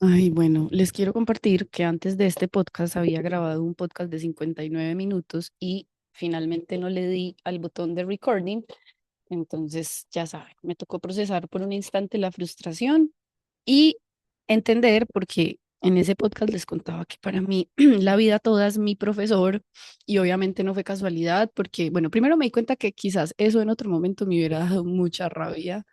Ay, bueno, les quiero compartir que antes de este podcast había grabado un podcast de 59 minutos y finalmente no le di al botón de recording. Entonces, ya saben, me tocó procesar por un instante la frustración y entender, porque en ese podcast les contaba que para mí la vida toda es mi profesor y obviamente no fue casualidad, porque, bueno, primero me di cuenta que quizás eso en otro momento me hubiera dado mucha rabia.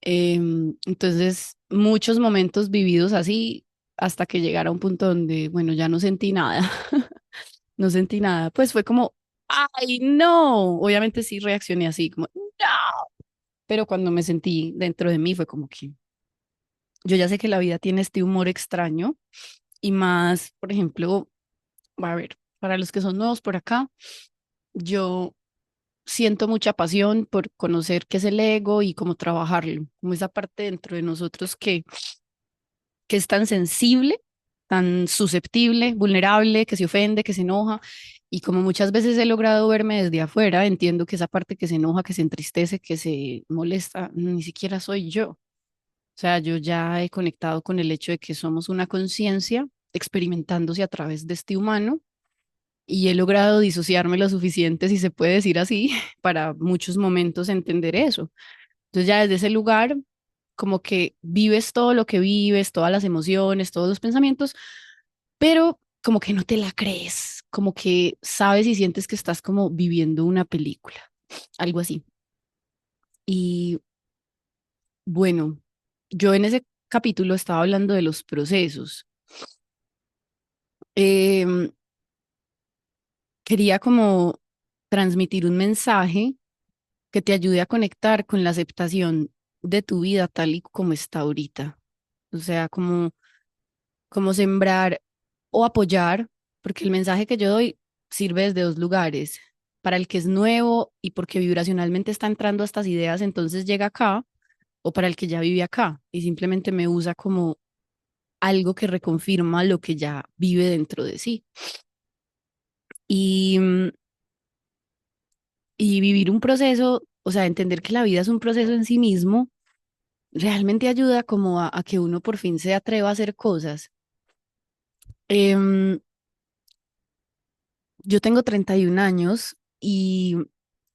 Entonces, muchos momentos vividos así hasta que llegara a un punto donde, bueno, ya no sentí nada, no sentí nada, pues fue como, ay, no, obviamente sí reaccioné así, como, no, pero cuando me sentí dentro de mí fue como que yo ya sé que la vida tiene este humor extraño y más, por ejemplo, a ver, para los que son nuevos por acá, yo siento mucha pasión por conocer qué es el ego y cómo trabajarlo, como esa parte dentro de nosotros que es tan sensible, tan susceptible, vulnerable, que se ofende, que se enoja. Y como muchas veces he logrado verme desde afuera, entiendo que esa parte que se enoja, que se entristece, que se molesta, ni siquiera soy yo. O sea, yo ya he conectado con el hecho de que somos una conciencia experimentándose a través de este humano y he logrado disociarme lo suficiente, si se puede decir así, para muchos momentos entender eso. Entonces ya desde ese lugar, como que vives todo lo que vives, todas las emociones, todos los pensamientos, pero como que no te la crees, como que sabes y sientes que estás como viviendo una película, algo así. Y bueno, yo en ese capítulo estaba hablando de los procesos. Em, Quería como transmitir un mensaje que te ayude a conectar con la aceptación de tu vida tal y como está ahorita. O sea, como sembrar o apoyar, porque el mensaje que yo doy sirve desde dos lugares. Para el que es nuevo y porque vibracionalmente está entrando a estas ideas, entonces llega acá, o para el que ya vive acá y simplemente me usa como algo que reconfirma lo que ya vive dentro de sí. Y, y vivir un proceso, o sea, entender que la vida es un proceso en sí mismo, realmente ayuda como a que uno por fin se atreva a hacer cosas. Em, yo tengo 31 años y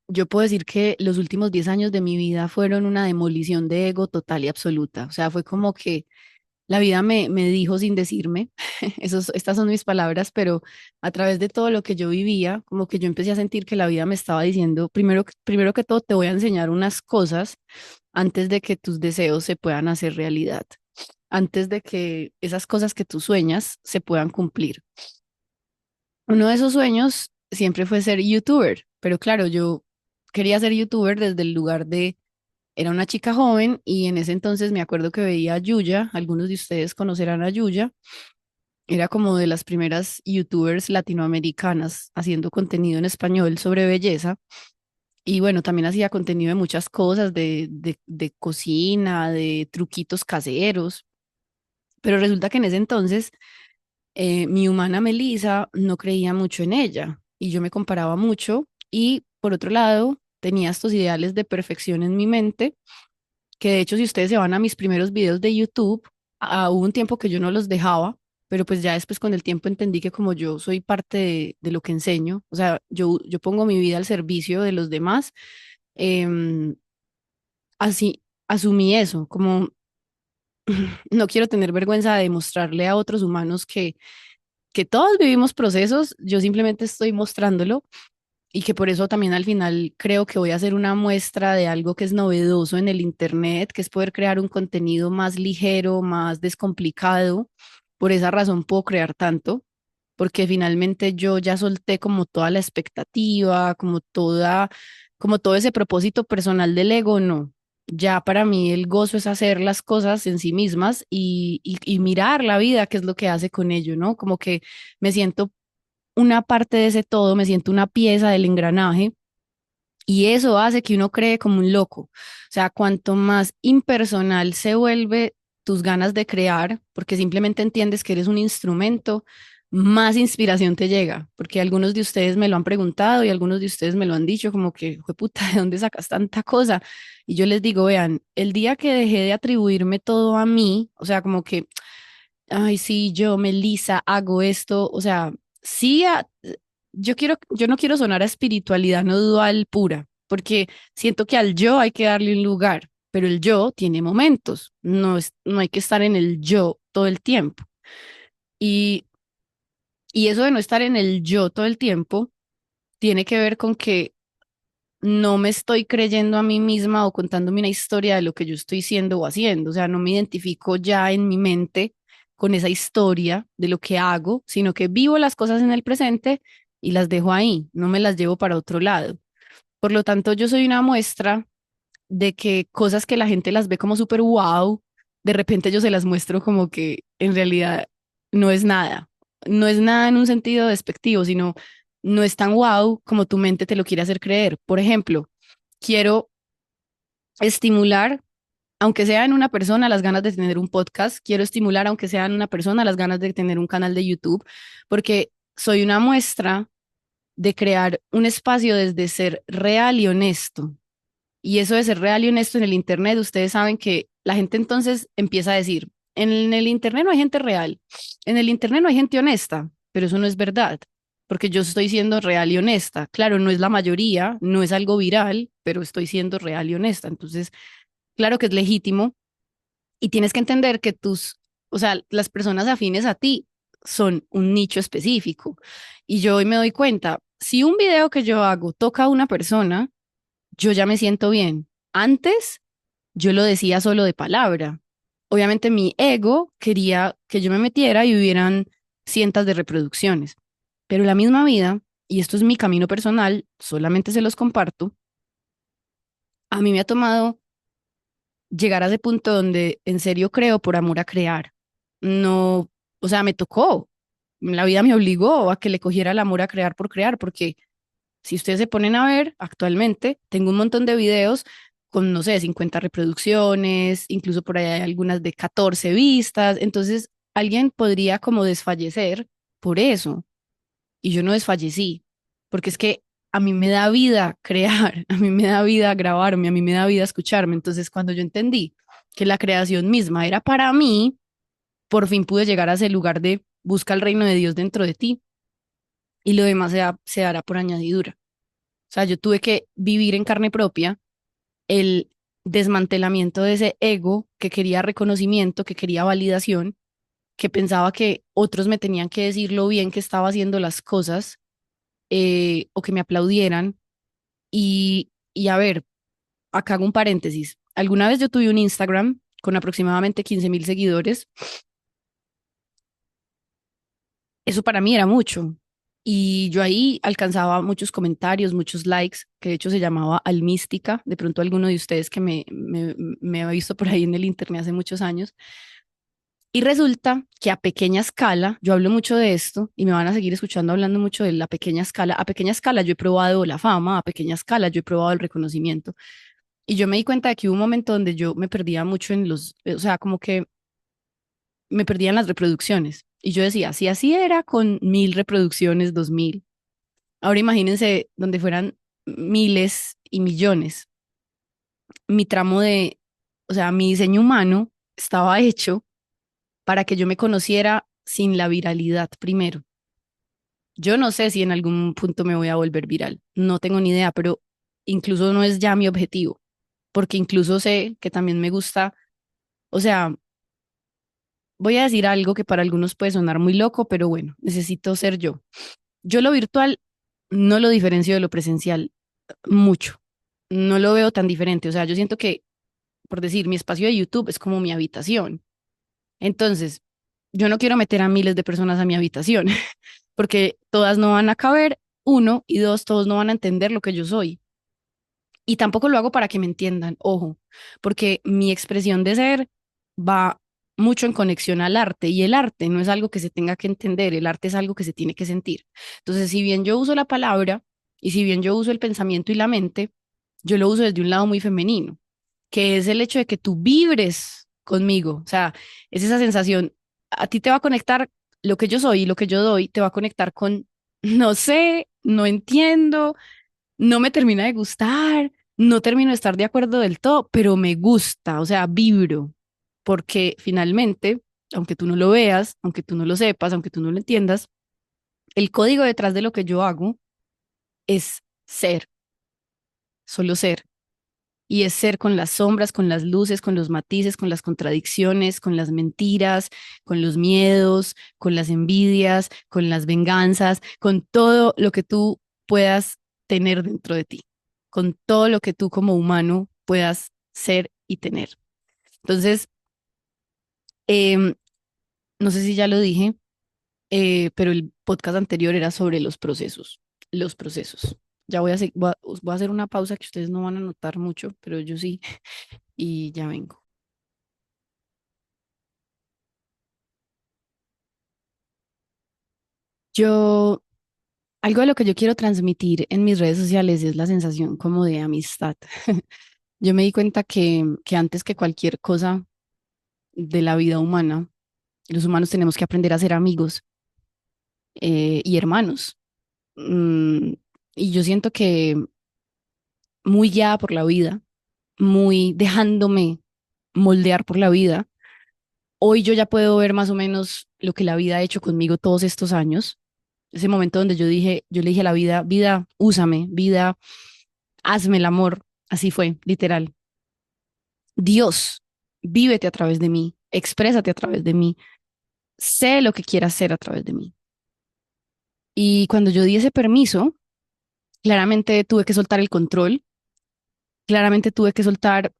yo puedo decir que los últimos 10 años de mi vida fueron una demolición de ego total y absoluta. O sea, fue como que la vida me dijo sin decirme, estas son mis palabras, pero a través de todo lo que yo vivía, como que yo empecé a sentir que la vida me estaba diciendo, primero que todo, te voy a enseñar unas cosas antes de que tus deseos se puedan hacer realidad, antes de que esas cosas que tú sueñas se puedan cumplir. Uno de esos sueños siempre fue ser youtuber, pero claro, yo quería ser youtuber desde el lugar de, era una chica joven y en ese entonces me acuerdo que veía a Yuya, algunos de ustedes conocerán a Yuya, era como de las primeras youtubers latinoamericanas haciendo contenido en español sobre belleza. Y bueno, también hacía contenido de muchas cosas, de cocina, de truquitos caseros. Pero resulta que en ese entonces mi humana Melissa no creía mucho en ella y yo me comparaba mucho y por otro lado tenía estos ideales de perfección en mi mente que de hecho si ustedes se van a mis primeros videos de YouTube, hubo un tiempo que yo no los dejaba, pero pues ya después con el tiempo entendí que como yo soy parte de lo que enseño, o sea, yo pongo mi vida al servicio de los demás, em, así asumí eso, como no quiero tener vergüenza de mostrarle a otros humanos que todos vivimos procesos, yo simplemente estoy mostrándolo y que por eso también al final creo que voy a hacer una muestra de algo que es novedoso en el Internet, que es poder crear un contenido más ligero, más descomplicado. Por esa razón puedo crear tanto, porque finalmente yo ya solté como toda la expectativa, como todo ese propósito personal del ego, no. Ya para mí el gozo es hacer las cosas en sí mismas y mirar la vida, qué es lo que hace con ello, ¿no? Como que me siento una parte de ese todo, me siento una pieza del engranaje y eso hace que uno cree como un loco. O sea, cuanto más impersonal se vuelve tus ganas de crear, porque simplemente entiendes que eres un instrumento, más inspiración te llega, porque algunos de ustedes me lo han preguntado y algunos de ustedes me lo han dicho como que, puta, ¿de dónde sacas tanta cosa? Y yo les digo, vean, el día que dejé de atribuirme todo a mí, o sea, como que ay, sí, yo, Melissa, hago esto, o sea, sí, yo no quiero sonar a espiritualidad no dual pura, porque siento que al yo hay que darle un lugar, pero el yo tiene momentos, no hay que estar en el yo todo el tiempo. Y, y eso de no estar en el yo todo el tiempo tiene que ver con que no me estoy creyendo a mí misma o contándome una historia de lo que yo estoy siendo o haciendo. O sea, no me identifico ya en mi mente con esa historia de lo que hago, sino que vivo las cosas en el presente y las dejo ahí, no me las llevo para otro lado. Por lo tanto, yo soy una muestra de que cosas que la gente las ve como súper wow, de repente yo se las muestro como que en realidad no es nada. No es nada en un sentido despectivo, sino no es tan wow como tu mente te lo quiere hacer creer. Por ejemplo, quiero estimular, aunque sea en una persona, las ganas de tener un podcast. Quiero estimular, aunque sea en una persona, las ganas de tener un canal de YouTube, porque soy una muestra de crear un espacio desde ser real y honesto. Y eso de ser real y honesto en el Internet, ustedes saben que la gente entonces empieza a decir, en el Internet no hay gente real, en el Internet no hay gente honesta, pero eso no es verdad, porque yo estoy siendo real y honesta. Claro, no es la mayoría, no es algo viral, pero estoy siendo real y honesta. Entonces, claro que es legítimo y tienes que entender que o sea, las personas afines a ti son un nicho específico. Y yo hoy me doy cuenta, si un video que yo hago toca a una persona, yo ya me siento bien. Antes yo lo decía solo de palabra. Obviamente mi ego quería que yo me metiera y hubieran cientos de reproducciones, pero la misma vida, y esto es mi camino personal, solamente se los comparto, a mí me ha tomado llegar a ese punto donde en serio creo por amor a crear. No, o sea, me tocó, la vida me obligó a que le cogiera el amor a crear por crear, porque si ustedes se ponen a ver, actualmente tengo un montón de videos con, no sé, 50 reproducciones, incluso por ahí hay algunas de 14 vistas. Entonces, alguien podría como desfallecer por eso. Y yo no desfallecí, porque es que a mí me da vida crear, a mí me da vida grabarme, a mí me da vida escucharme. Entonces, cuando yo entendí que la creación misma era para mí, por fin pude llegar a ese lugar de busca el reino de Dios dentro de ti y lo demás se hará por añadidura. O sea, yo tuve que vivir en carne propia el desmantelamiento de ese ego que quería reconocimiento, que quería validación, que pensaba que otros me tenían que decir lo bien que estaba haciendo las cosas o que me aplaudieran. Y a ver, acá hago un paréntesis. Alguna vez yo tuve un Instagram con aproximadamente 15.000 seguidores. Eso para mí era mucho. Y yo ahí alcanzaba muchos comentarios, muchos likes, que de hecho se llamaba Almística. De pronto alguno de ustedes que me ha visto por ahí en el internet hace muchos años. Y resulta que a pequeña escala, yo hablo mucho de esto y me van a seguir escuchando hablando mucho de la pequeña escala. A pequeña escala yo he probado la fama, a pequeña escala yo he probado el reconocimiento. Y yo me di cuenta de que hubo un momento donde yo me perdía mucho o sea, como que me perdía en las reproducciones. Y yo decía, si así era con 1.000 reproducciones, 2.000, ahora imagínense donde fueran miles y millones. Mi tramo o sea, mi diseño humano estaba hecho para que yo me conociera sin la viralidad primero. Yo no sé si en algún punto me voy a volver viral, no tengo ni idea, pero incluso no es ya mi objetivo, porque incluso sé que también me gusta, o sea, voy a decir algo que para algunos puede sonar muy loco, pero bueno, necesito ser yo. Yo lo virtual no lo diferencio de lo presencial mucho. No lo veo tan diferente. O sea, yo siento que, por decir, mi espacio de YouTube es como mi habitación. Entonces, yo no quiero meter a miles de personas a mi habitación porque todas no van a caber, uno, y dos, todos no van a entender lo que yo soy. Y tampoco lo hago para que me entiendan, ojo, porque mi expresión de ser va mucho en conexión al arte y el arte no es algo que se tenga que entender, el arte es algo que se tiene que sentir. Entonces, si bien yo uso la palabra y si bien yo uso el pensamiento y la mente, yo lo uso desde un lado muy femenino, que es el hecho de que tú vibres conmigo, o sea, es esa sensación, a ti te va a conectar lo que yo soy y lo que yo doy, te va a conectar con, no sé, no entiendo, no me termina de gustar, no termino de estar de acuerdo del todo, pero me gusta, o sea, vibro, porque finalmente aunque tú no lo veas, aunque tú no lo sepas, aunque tú no lo entiendas, el código detrás de lo que yo hago es ser, solo ser. Y es ser con las sombras, con las luces, con los matices, con las contradicciones, con las mentiras, con los miedos, con las envidias, con las venganzas, con todo lo que tú puedas tener dentro de ti, con todo lo que tú como humano puedas ser y tener. Entonces, em, no sé si ya lo dije, pero el podcast anterior era sobre los procesos, los procesos. Ya voy a hacer una pausa que ustedes no van a notar mucho, pero yo sí, y ya vengo. Yo, algo de lo que yo quiero transmitir en mis redes sociales es la sensación como de amistad. Yo me di cuenta que antes que cualquier cosa de la vida humana, los humanos tenemos que aprender a ser amigos y hermanos. Mm, y yo siento que muy guiada por la vida, muy dejándome moldear por la vida, hoy yo ya puedo ver más o menos lo que la vida ha hecho conmigo todos estos años. Ese momento donde yo le dije a la vida, vida, úsame, vida, hazme el amor. Así fue, literal. Dios, vívete a través de mí, exprésate a través de mí, sé lo que quieras hacer a través de mí. Y cuando yo di ese permiso, claramente tuve que soltar el control, claramente tuve que soltar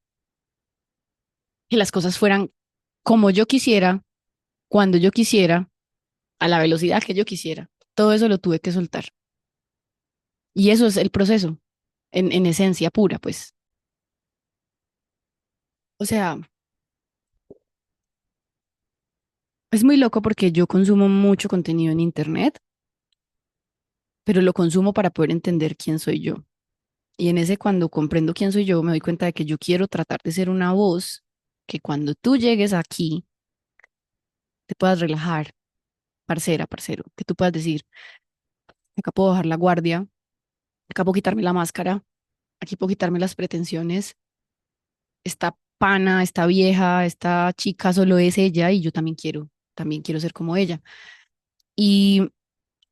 que las cosas fueran como yo quisiera, cuando yo quisiera, a la velocidad que yo quisiera. Todo eso lo tuve que soltar. Y eso es el proceso, en esencia pura, pues. O sea, es muy loco porque yo consumo mucho contenido en Internet, pero lo consumo para poder entender quién soy yo. Y en ese, cuando comprendo quién soy yo, me doy cuenta de que yo quiero tratar de ser una voz que cuando tú llegues aquí te puedas relajar, parcera, parcero, que tú puedas decir, acá puedo bajar la guardia, acá puedo quitarme la máscara, aquí puedo quitarme las pretensiones, esta pana, esta vieja, esta chica solo es ella y yo también quiero ser como ella. Y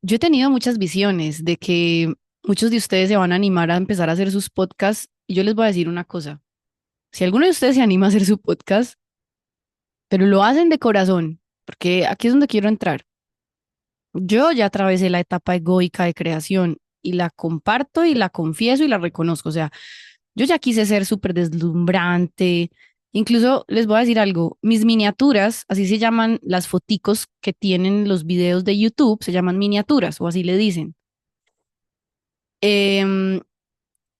yo he tenido muchas visiones de que muchos de ustedes se van a animar a empezar a hacer sus podcasts y yo les voy a decir una cosa. Si alguno de ustedes se anima a hacer su podcast, pero lo hacen de corazón, porque aquí es donde quiero entrar. Yo ya atravesé la etapa egoica de creación y la comparto y la confieso y la reconozco. O sea, yo ya quise ser súper deslumbrante. Incluso les voy a decir algo, mis miniaturas, así se llaman las foticos que tienen los videos de YouTube, se llaman miniaturas o así le dicen. Em,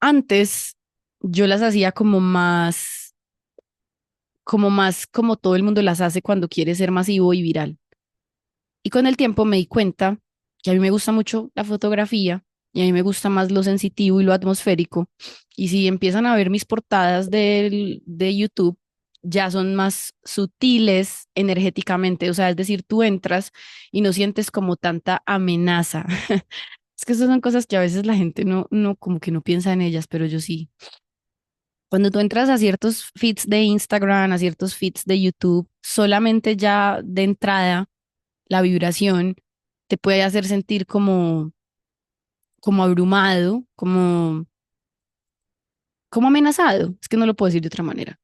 Antes yo las hacía como todo el mundo las hace cuando quiere ser masivo y viral. Y con el tiempo me di cuenta que a mí me gusta mucho la fotografía y a mí me gusta más lo sensitivo y lo atmosférico. Y si empiezan a ver mis portadas de YouTube, ya son más sutiles energéticamente. O sea, es decir, tú entras y no sientes como tanta amenaza. Es que esas son cosas que a veces la gente no, como que no piensa en ellas, pero yo sí. Cuando tú entras a ciertos feeds de Instagram, a ciertos feeds de YouTube, solamente ya de entrada la vibración te puede hacer sentir como abrumado, como amenazado. Es que no lo puedo decir de otra manera.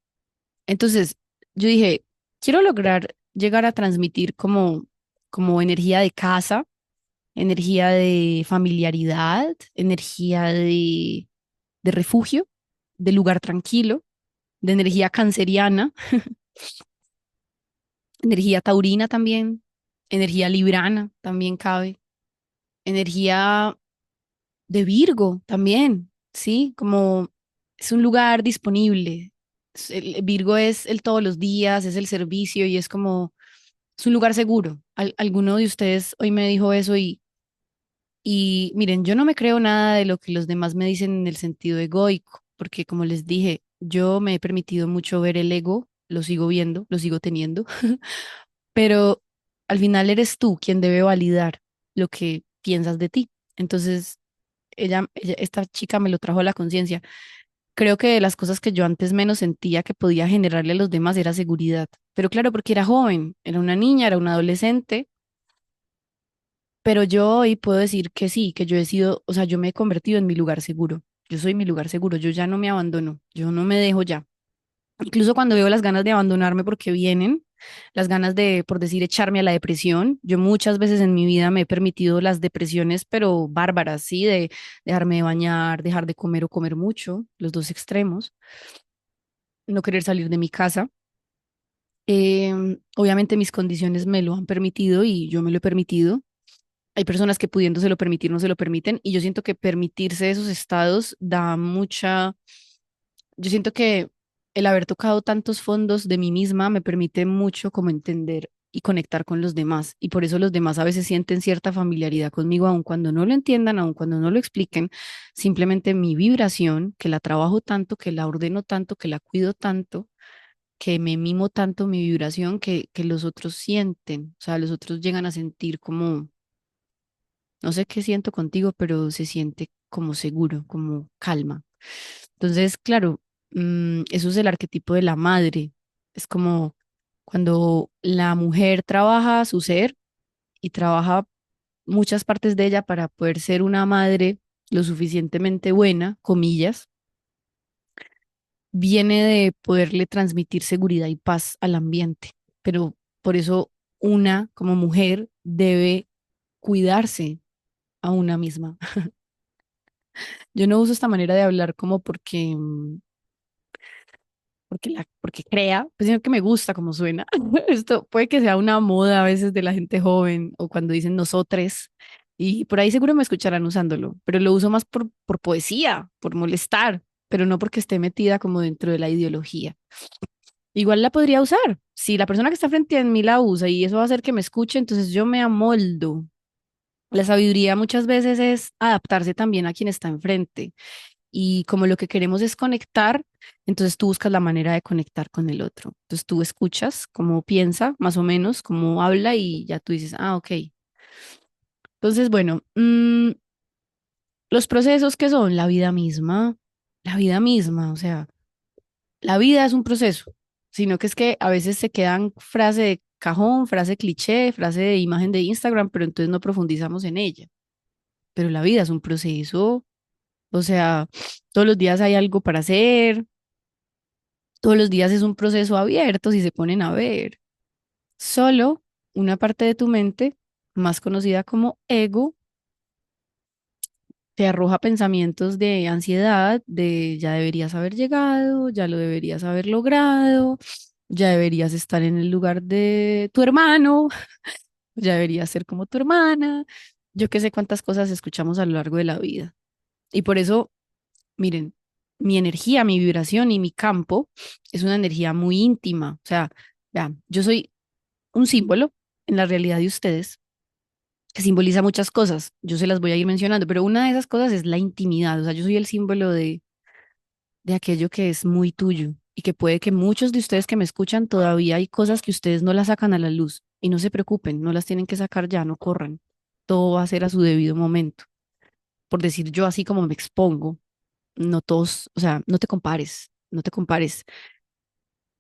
Entonces, yo dije, quiero lograr llegar a transmitir como energía de casa, energía de familiaridad, energía de refugio, de lugar tranquilo, de energía canceriana, energía taurina también, energía librana también cabe, energía de Virgo también, ¿sí? Como es un lugar disponible. Virgo es el todos los días, es el servicio y es como, es un lugar seguro. Alguno de ustedes hoy me dijo eso y miren, yo no me creo nada de lo que los demás me dicen en el sentido egoico, porque como les dije, yo me he permitido mucho ver el ego, lo sigo viendo, lo sigo teniendo, pero al final eres tú quien debe validar lo que piensas de ti. Entonces, esta chica me lo trajo a la conciencia. Creo que de las cosas que yo antes menos sentía que podía generarle a los demás era seguridad. Pero claro, porque era joven, era una niña, era una adolescente, pero yo hoy puedo decir que sí, que yo he sido, o sea, yo me he convertido en mi lugar seguro. Yo soy mi lugar seguro, yo ya no me abandono, yo no me dejo ya. Incluso cuando veo las ganas de abandonarme porque vienen, las ganas de, por decir, echarme a la depresión, yo muchas veces en mi vida me he permitido las depresiones, pero bárbaras, ¿sí? De dejarme de bañar, dejar de comer o comer mucho, los dos extremos, no querer salir de mi casa. Obviamente mis condiciones me lo han permitido y yo me lo he permitido. Hay personas que pudiéndoselo permitir no se lo permiten y yo siento que permitirse esos estados da mucha, yo siento que el haber tocado tantos fondos de mí misma me permite mucho como entender y conectar con los demás y por eso los demás a veces sienten cierta familiaridad conmigo aun cuando no lo entiendan, aun cuando no lo expliquen, simplemente mi vibración, que la trabajo tanto, que la ordeno tanto, que la cuido tanto, que me mimo tanto mi vibración que los otros sienten, o sea, los otros llegan a sentir como no sé qué siento contigo, pero se siente como seguro, como calma. Entonces, claro, eso es el arquetipo de la madre. Es como cuando la mujer trabaja su ser y trabaja muchas partes de ella para poder ser una madre lo suficientemente buena, comillas, viene de poderle transmitir seguridad y paz al ambiente. Pero por eso una como mujer debe cuidarse a una misma. Yo no uso esta manera de hablar como porque, porque crea, pues sino que me gusta como suena. Esto puede que sea una moda a veces de la gente joven o cuando dicen nosotres y por ahí seguro me escucharán usándolo, pero lo uso más por poesía, por molestar, pero no porque esté metida como dentro de la ideología. Igual la podría usar. Si la persona que está frente a mí la usa y eso va a hacer que me escuche, entonces yo me amoldo. La sabiduría muchas veces es adaptarse también a quien está enfrente y como lo que queremos es conectar, entonces tú buscas la manera de conectar con el otro. Entonces tú escuchas cómo piensa, más o menos, cómo habla y ya tú dices, ah, ok. Entonces, bueno, los procesos que son la vida misma, o sea, la vida es un proceso, sino que es que a veces se quedan frase de cajón, frase cliché, frase de imagen de Instagram, pero entonces no profundizamos en ella. Pero la vida es un proceso, o sea, todos los días hay algo para hacer, todos los días es un proceso abierto si se ponen a ver. Solo una parte de tu mente, más conocida como ego, te arroja pensamientos de ansiedad, de ya deberías haber llegado, ya lo deberías haber logrado, ya deberías estar en el lugar de tu hermano, ya deberías ser como tu hermana. Yo qué sé cuántas cosas escuchamos a lo largo de la vida. Y por eso, miren, mi energía, mi vibración y mi campo es una energía muy íntima. O sea, vean, yo soy un símbolo en la realidad de ustedes que simboliza muchas cosas. Yo se las voy a ir mencionando, pero una de esas cosas es la intimidad. O sea, yo soy el símbolo de aquello que es muy tuyo y que puede que muchos de ustedes que me escuchan todavía hay cosas que ustedes no las sacan a la luz y no se preocupen, no las tienen que sacar ya, no corran. Todo va a ser a su debido momento. Por decir yo así como me expongo, no todos, o sea, no te compares, no te compares.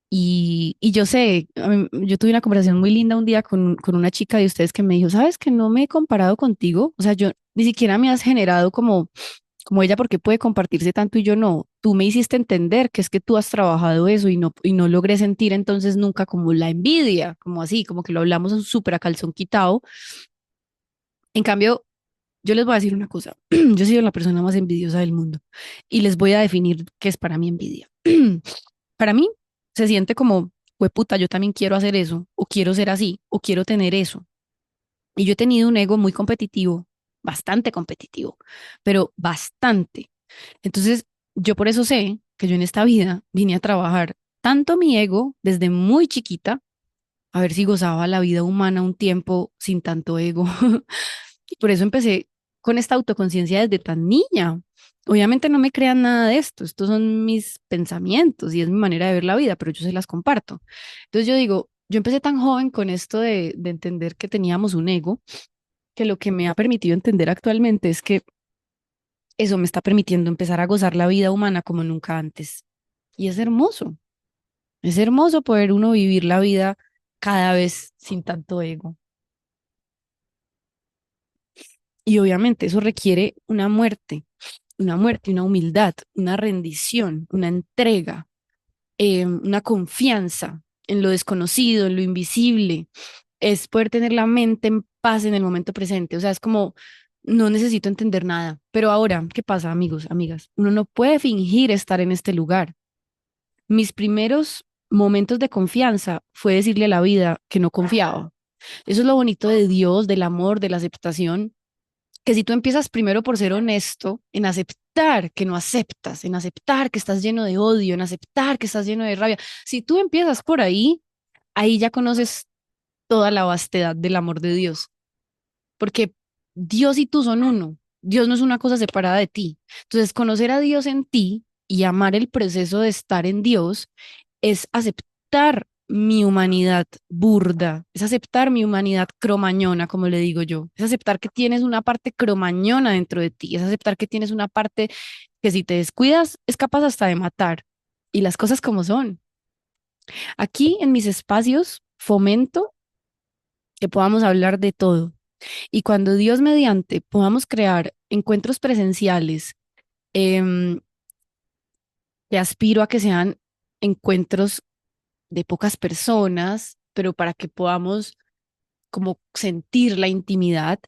Y yo sé, yo tuve una conversación muy linda un día con una chica de ustedes que me dijo, ¿sabes que no me he comparado contigo? O sea, yo ni siquiera me has generado como ella porque puede compartirse tanto y yo no. Tú me hiciste entender que es que tú has trabajado eso y no logré sentir entonces nunca como la envidia, como así, como que lo hablamos súper a calzón quitado. En cambio, yo les voy a decir una cosa. Yo he sido la persona más envidiosa del mundo y les voy a definir qué es para mí envidia. Para mí se siente como, puta, yo también quiero hacer eso, o quiero ser así, o quiero tener eso. Y yo he tenido un ego muy competitivo, bastante competitivo, pero bastante. Entonces, yo por eso sé que yo en esta vida vine a trabajar tanto mi ego desde muy chiquita, a ver si gozaba la vida humana un tiempo sin tanto ego. Y por eso empecé con esta autoconciencia desde tan niña. Obviamente no me crean nada de esto, estos son mis pensamientos y es mi manera de ver la vida, pero yo se las comparto. Entonces yo digo, yo empecé tan joven con esto de entender que teníamos un ego, que lo que me ha permitido entender actualmente es que eso me está permitiendo empezar a gozar la vida humana como nunca antes. Y es hermoso poder uno vivir la vida cada vez sin tanto ego. Y obviamente eso requiere una muerte, una humildad, una rendición, una entrega, una confianza en lo desconocido, en lo invisible. Es poder tener la mente en paz en el momento presente. O sea, es como, no necesito entender nada. Pero ahora, ¿qué pasa, amigos, amigas? Uno no puede fingir estar en este lugar. Mis primeros momentos de confianza fue decirle a la vida que no confiaba. Eso es lo bonito de Dios, del amor, de la aceptación, que si tú empiezas primero por ser honesto, en aceptar que no aceptas, en aceptar que estás lleno de odio, en aceptar que estás lleno de rabia, si tú empiezas por ahí, ahí ya conoces toda la vastedad del amor de Dios, porque Dios y tú son uno. Dios no es una cosa separada de ti. Entonces, conocer a Dios en ti y amar el proceso de estar en Dios es aceptar mi humanidad burda, es aceptar mi humanidad cromañona, como le digo yo, es aceptar que tienes una parte cromañona dentro de ti, es aceptar que tienes una parte que si te descuidas es capaz hasta de matar y las cosas como son. Aquí en mis espacios fomento que podamos hablar de todo y cuando Dios mediante podamos crear encuentros presenciales, eh, que aspiro a que sean encuentros de pocas personas, pero para que podamos como sentir la intimidad.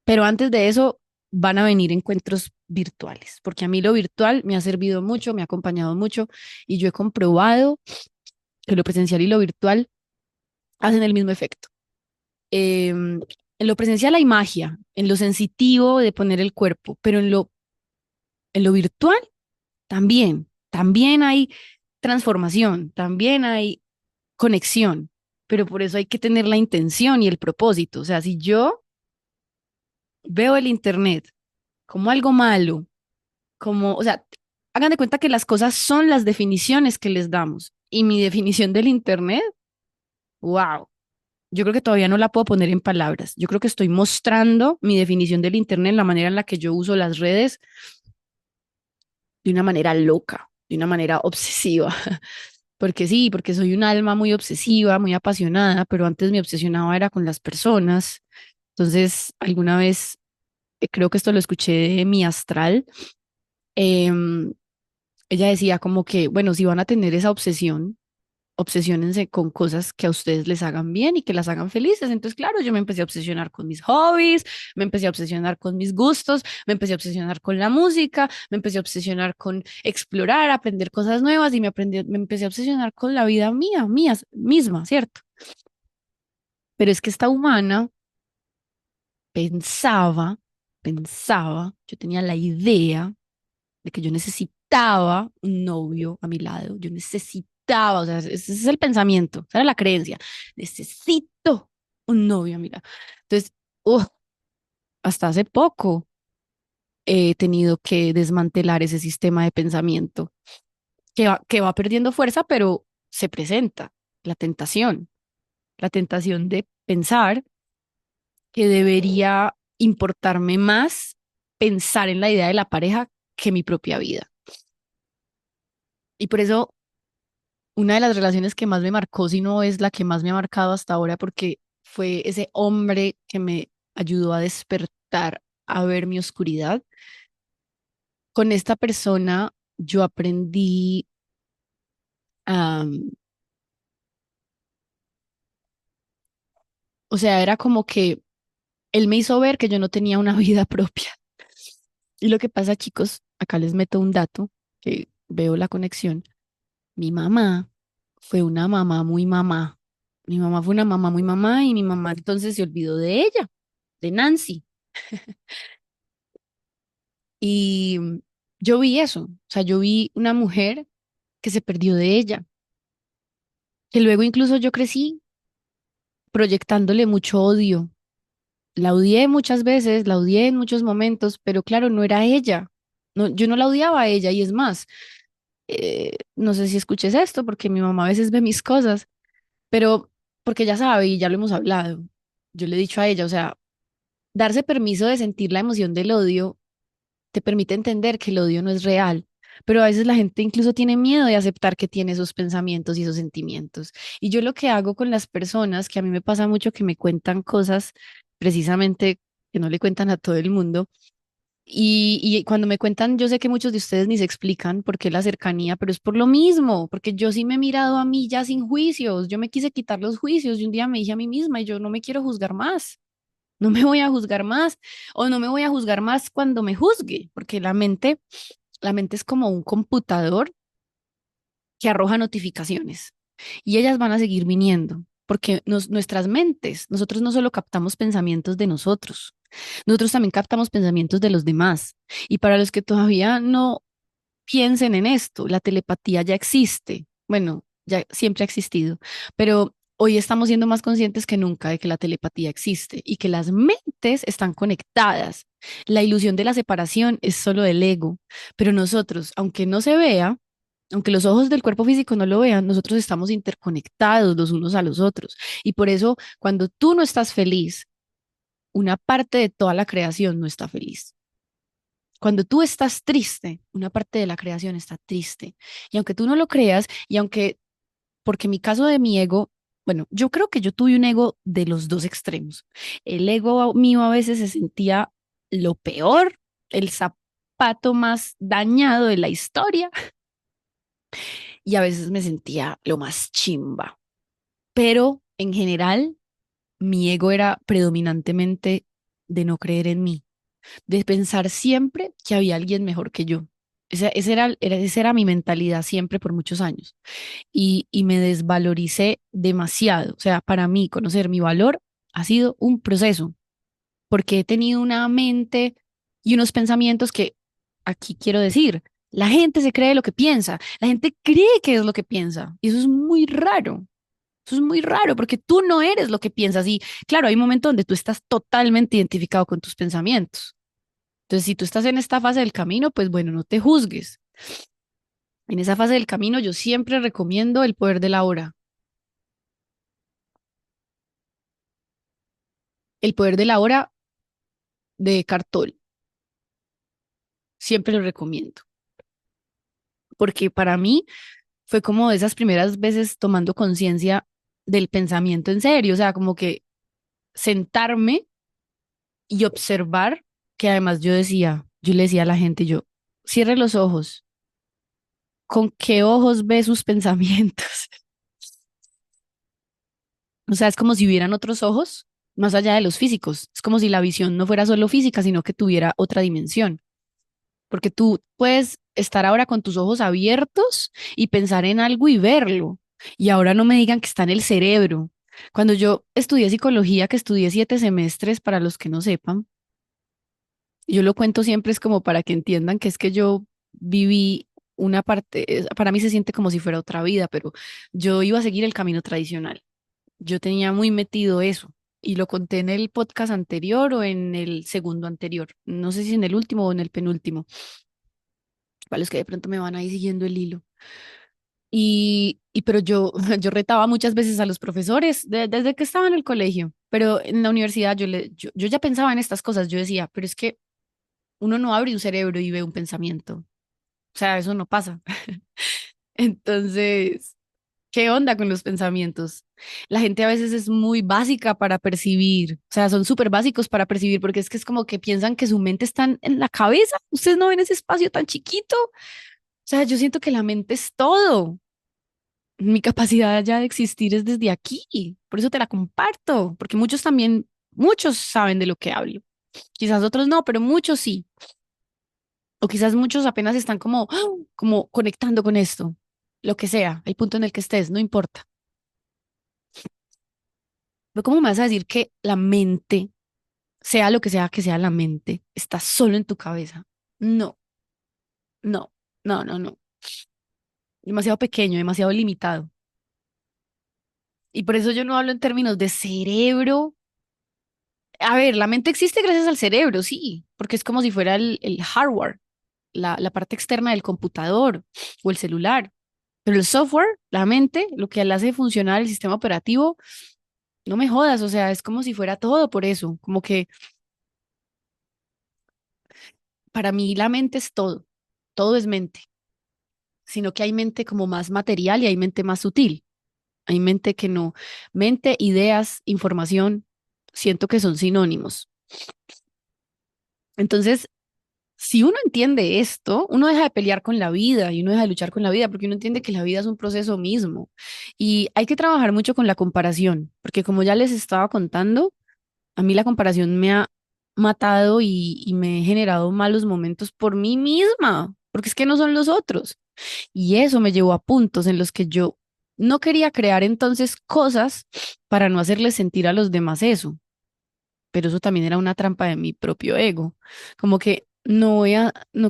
Pero antes de eso van a venir encuentros virtuales, porque a mí lo virtual me ha servido mucho, me ha acompañado mucho y yo he comprobado que lo presencial y lo virtual hacen el mismo efecto. En lo presencial hay magia, en lo sensitivo de poner el cuerpo, pero en lo virtual también hay transformación, también hay conexión, pero por eso hay que tener la intención y el propósito. O sea, si yo veo el Internet como algo malo, como, o sea, hagan de cuenta que las cosas son las definiciones que les damos. Y mi definición del Internet, wow, yo creo que todavía no la puedo poner en palabras. Yo creo que estoy mostrando mi definición del Internet, la manera en la que yo uso las redes de una manera loca, de una manera obsesiva. Porque sí, porque soy un alma muy obsesiva, muy apasionada, pero antes me obsesionaba era con las personas. Entonces, alguna vez, creo que esto lo escuché de mi astral, em, ella decía como que, bueno, si van a tener esa obsesión, obsesiónense con cosas que a ustedes les hagan bien y que las hagan felices. Entonces, claro, yo me empecé a obsesionar con mis hobbies, me empecé a obsesionar con mis gustos, me empecé a obsesionar con la música, me empecé a obsesionar con explorar, aprender cosas nuevas y me empecé a obsesionar con la vida mía misma, ¿cierto? Pero es que esta humana pensaba, yo tenía la idea de que yo necesitaba un novio a mi lado, yo necesitaba, o sea, ese es el pensamiento, esa era la creencia, necesito un novio a mi lado. Entonces, uf, hasta hace poco he tenido que desmantelar ese sistema de pensamiento que va perdiendo fuerza, pero se presenta la tentación de pensar que debería importarme más pensar en la idea de la pareja que mi propia vida. Y por eso una de las relaciones que más me marcó, si no es la que más me ha marcado hasta ahora, porque fue ese hombre que me ayudó a despertar, a ver mi oscuridad. Con esta persona yo aprendí, o sea, era como que él me hizo ver que yo no tenía una vida propia. Y lo que pasa, chicos, acá les meto un dato que veo la conexión. Mi mamá fue una mamá muy mamá. Mi mamá fue una mamá muy mamá y mi mamá entonces se olvidó de ella, de Nancy. Y yo vi eso, o sea, yo vi una mujer que se perdió de ella, que luego incluso yo crecí proyectándole mucho odio. La odié muchas veces, la odié en muchos momentos, pero claro, no era ella. No, yo no la odiaba a ella y es más, no sé si escuches esto porque mi mamá a veces ve mis cosas, pero porque ella sabe y ya lo hemos hablado. Yo le he dicho a ella, o sea, darse permiso de sentir la emoción del odio te permite entender que el odio no es real. Pero a veces la gente incluso tiene miedo de aceptar que tiene esos pensamientos y esos sentimientos. Y yo lo que hago con las personas, que a mí me pasa mucho que me cuentan cosas precisamente que no le cuentan a todo el mundo, y cuando me cuentan, yo sé que muchos de ustedes ni se explican por qué la cercanía, pero es por lo mismo, porque yo sí me he mirado a mí ya sin juicios, yo me quise quitar los juicios y un día me dije a mí misma, y yo no me quiero juzgar más, no me voy a juzgar más o no me voy a juzgar más cuando me juzgue, porque la mente es como un computador que arroja notificaciones y ellas van a seguir viniendo, porque nuestras mentes, nosotros no solo captamos pensamientos de nosotros también captamos pensamientos de los demás. Y para los que todavía no piensen en esto, la telepatía ya existe. Bueno, ya siempre ha existido, pero hoy estamos siendo más conscientes que nunca de que la telepatía existe y que las mentes están conectadas. La ilusión de la separación es solo del ego, pero nosotros, aunque no se vea, aunque los ojos del cuerpo físico no lo vean, nosotros estamos interconectados los unos a los otros. Y por eso, cuando tú no estás feliz, una parte de toda la creación no está feliz. Cuando tú estás triste, una parte de la creación está triste. Y aunque tú no lo creas, y aunque, porque en mi caso de mi ego, bueno, yo creo que yo tuve un ego de los dos extremos. El ego mío a veces se sentía lo peor, el zapato más dañado de la historia, y a veces me sentía lo más chimba. Pero en general, mi ego era predominantemente de no creer en mí, de pensar siempre que había alguien mejor que yo. Esa era mi mentalidad siempre por muchos años. Y me desvaloricé demasiado. O sea, para mí, conocer mi valor ha sido un proceso, porque he tenido una mente y unos pensamientos que aquí quiero decir. La gente se cree lo que piensa, la gente cree que es lo que piensa, y eso es muy raro. Eso es muy raro porque tú no eres lo que piensas y claro, hay un momento donde tú estás totalmente identificado con tus pensamientos. Entonces, si tú estás en esta fase del camino, pues bueno, no te juzgues. En esa fase del camino yo siempre recomiendo El poder de la hora. El poder de la hora de Cartol. Siempre lo recomiendo. Porque para mí fue como de esas primeras veces tomando conciencia del pensamiento en serio. O sea, como que sentarme y observar que además yo le decía a la gente, yo, cierre los ojos. ¿Con qué ojos ve sus pensamientos? O sea, es como si hubieran otros ojos más allá de los físicos. Es como si la visión no fuera solo física, sino que tuviera otra dimensión. Porque tú puedes estar ahora con tus ojos abiertos y pensar en algo y verlo. Y ahora no me digan que está en el cerebro. Cuando yo estudié psicología, que estudié 7 semestres, para los que no sepan, yo lo cuento siempre es como para que entiendan que es que yo viví una parte, para mí se siente como si fuera otra vida, pero yo iba a seguir el camino tradicional. Yo tenía muy metido eso y lo conté en el podcast anterior o en el segundo anterior. No sé si en el último o en el penúltimo, para los que de pronto me van ahí siguiendo el hilo. Pero yo, yo retaba muchas veces a los profesores desde que estaba en el colegio, pero en la universidad yo ya pensaba en estas cosas. Yo decía, pero es que uno no abre un cerebro y ve un pensamiento. O sea, eso no pasa. Entonces, ¿qué onda con los pensamientos? La gente a veces es muy básica para percibir, o sea, son súper básicos para percibir porque es que es como que piensan que su mente está en la cabeza. Ustedes no ven ese espacio tan chiquito. O sea, yo siento que la mente es todo. Mi capacidad ya de existir es desde aquí. Por eso te la comparto, porque muchos también, muchos saben de lo que hablo. Quizás otros no, pero muchos sí. O quizás muchos apenas están como, ¡ah! Como conectando con esto. Lo que sea, el punto en el que estés, no importa. Pero ¿cómo me vas a decir que la mente, sea lo que sea la mente, está solo en tu cabeza? No, no, no. Demasiado pequeño, demasiado limitado. Y por eso yo no hablo en términos de cerebro. A ver, la mente existe gracias al cerebro, sí, porque es como si fuera el hardware, la parte externa del computador o el celular. Pero el software, la mente, lo que le hace funcionar el sistema operativo, no me jodas, o sea, es como si fuera todo por eso, como que para mí la mente es todo es mente, sino que hay mente como más material y hay mente más sutil, hay mente que no, mente, ideas, información, siento que son sinónimos. Entonces, si uno entiende esto, uno deja de pelear con la vida y uno deja de luchar con la vida porque uno entiende que la vida es un proceso mismo y hay que trabajar mucho con la comparación, porque como ya les estaba contando, a mí la comparación me ha matado y me he generado malos momentos por mí misma, porque es que no son los otros. Y eso me llevó a puntos en los que yo no quería crear entonces cosas para no hacerles sentir a los demás eso, pero eso también era una trampa de mi propio ego, como que no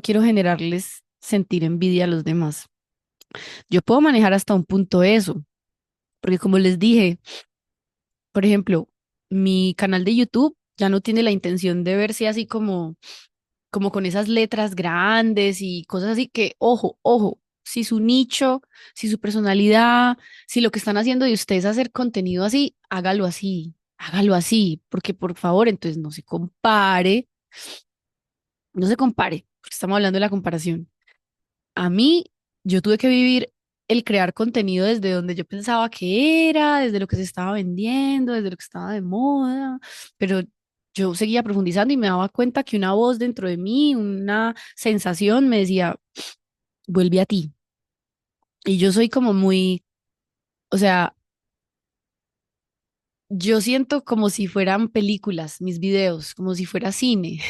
quiero generarles sentir envidia a los demás. Yo puedo manejar hasta un punto eso, porque como les dije, por ejemplo, mi canal de YouTube ya no tiene la intención de verse así como con esas letras grandes y cosas así que, ojo, si su nicho, si su personalidad, si lo que están haciendo de ustedes es hacer contenido así, hágalo así, porque por favor, entonces no se compare, porque estamos hablando de la comparación. A mí, yo tuve que vivir el crear contenido desde donde yo pensaba que era, desde lo que se estaba vendiendo, desde lo que estaba de moda, pero yo seguía profundizando y me daba cuenta que una voz dentro de mí, una sensación me decía, vuelve a ti. Y yo soy como muy, o sea, yo siento como si fueran películas, mis videos, como si fuera cine.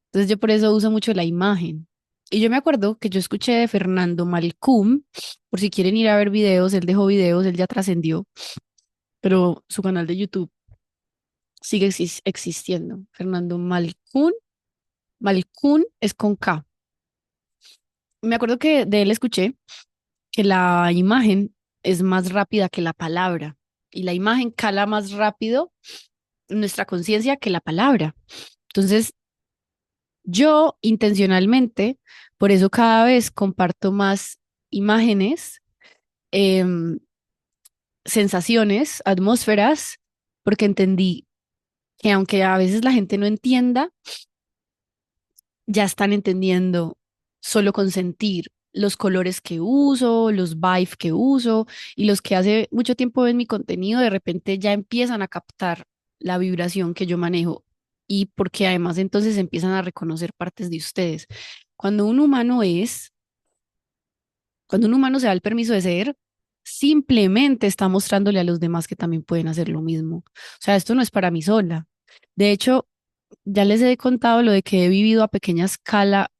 Entonces yo por eso uso mucho la imagen. Y yo me acuerdo que yo escuché de Fernando Malcolm, por si quieren ir a ver videos, él dejó videos, él ya trascendió, pero su canal de YouTube sigue existiendo. Fernando Malcolm, Malcolm es con K. Me acuerdo que de él escuché que la imagen es más rápida que la palabra y la imagen cala más rápido en nuestra conciencia que la palabra. Entonces, yo intencionalmente, por eso cada vez comparto más imágenes, em, sensaciones, atmósferas, porque entendí que aunque a veces la gente no entienda, ya están entendiendo solo con sentir los colores que uso, los vibes que uso y los que hace mucho tiempo ven mi contenido, de repente ya empiezan a captar la vibración que yo manejo y porque además entonces empiezan a reconocer partes de ustedes. Cuando un humano es, cuando un humano se da el permiso de ser, simplemente está mostrándole a los demás que también pueden hacer lo mismo. O sea, esto no es para mí sola. De hecho, ya les he contado lo de que he vivido a pequeña escala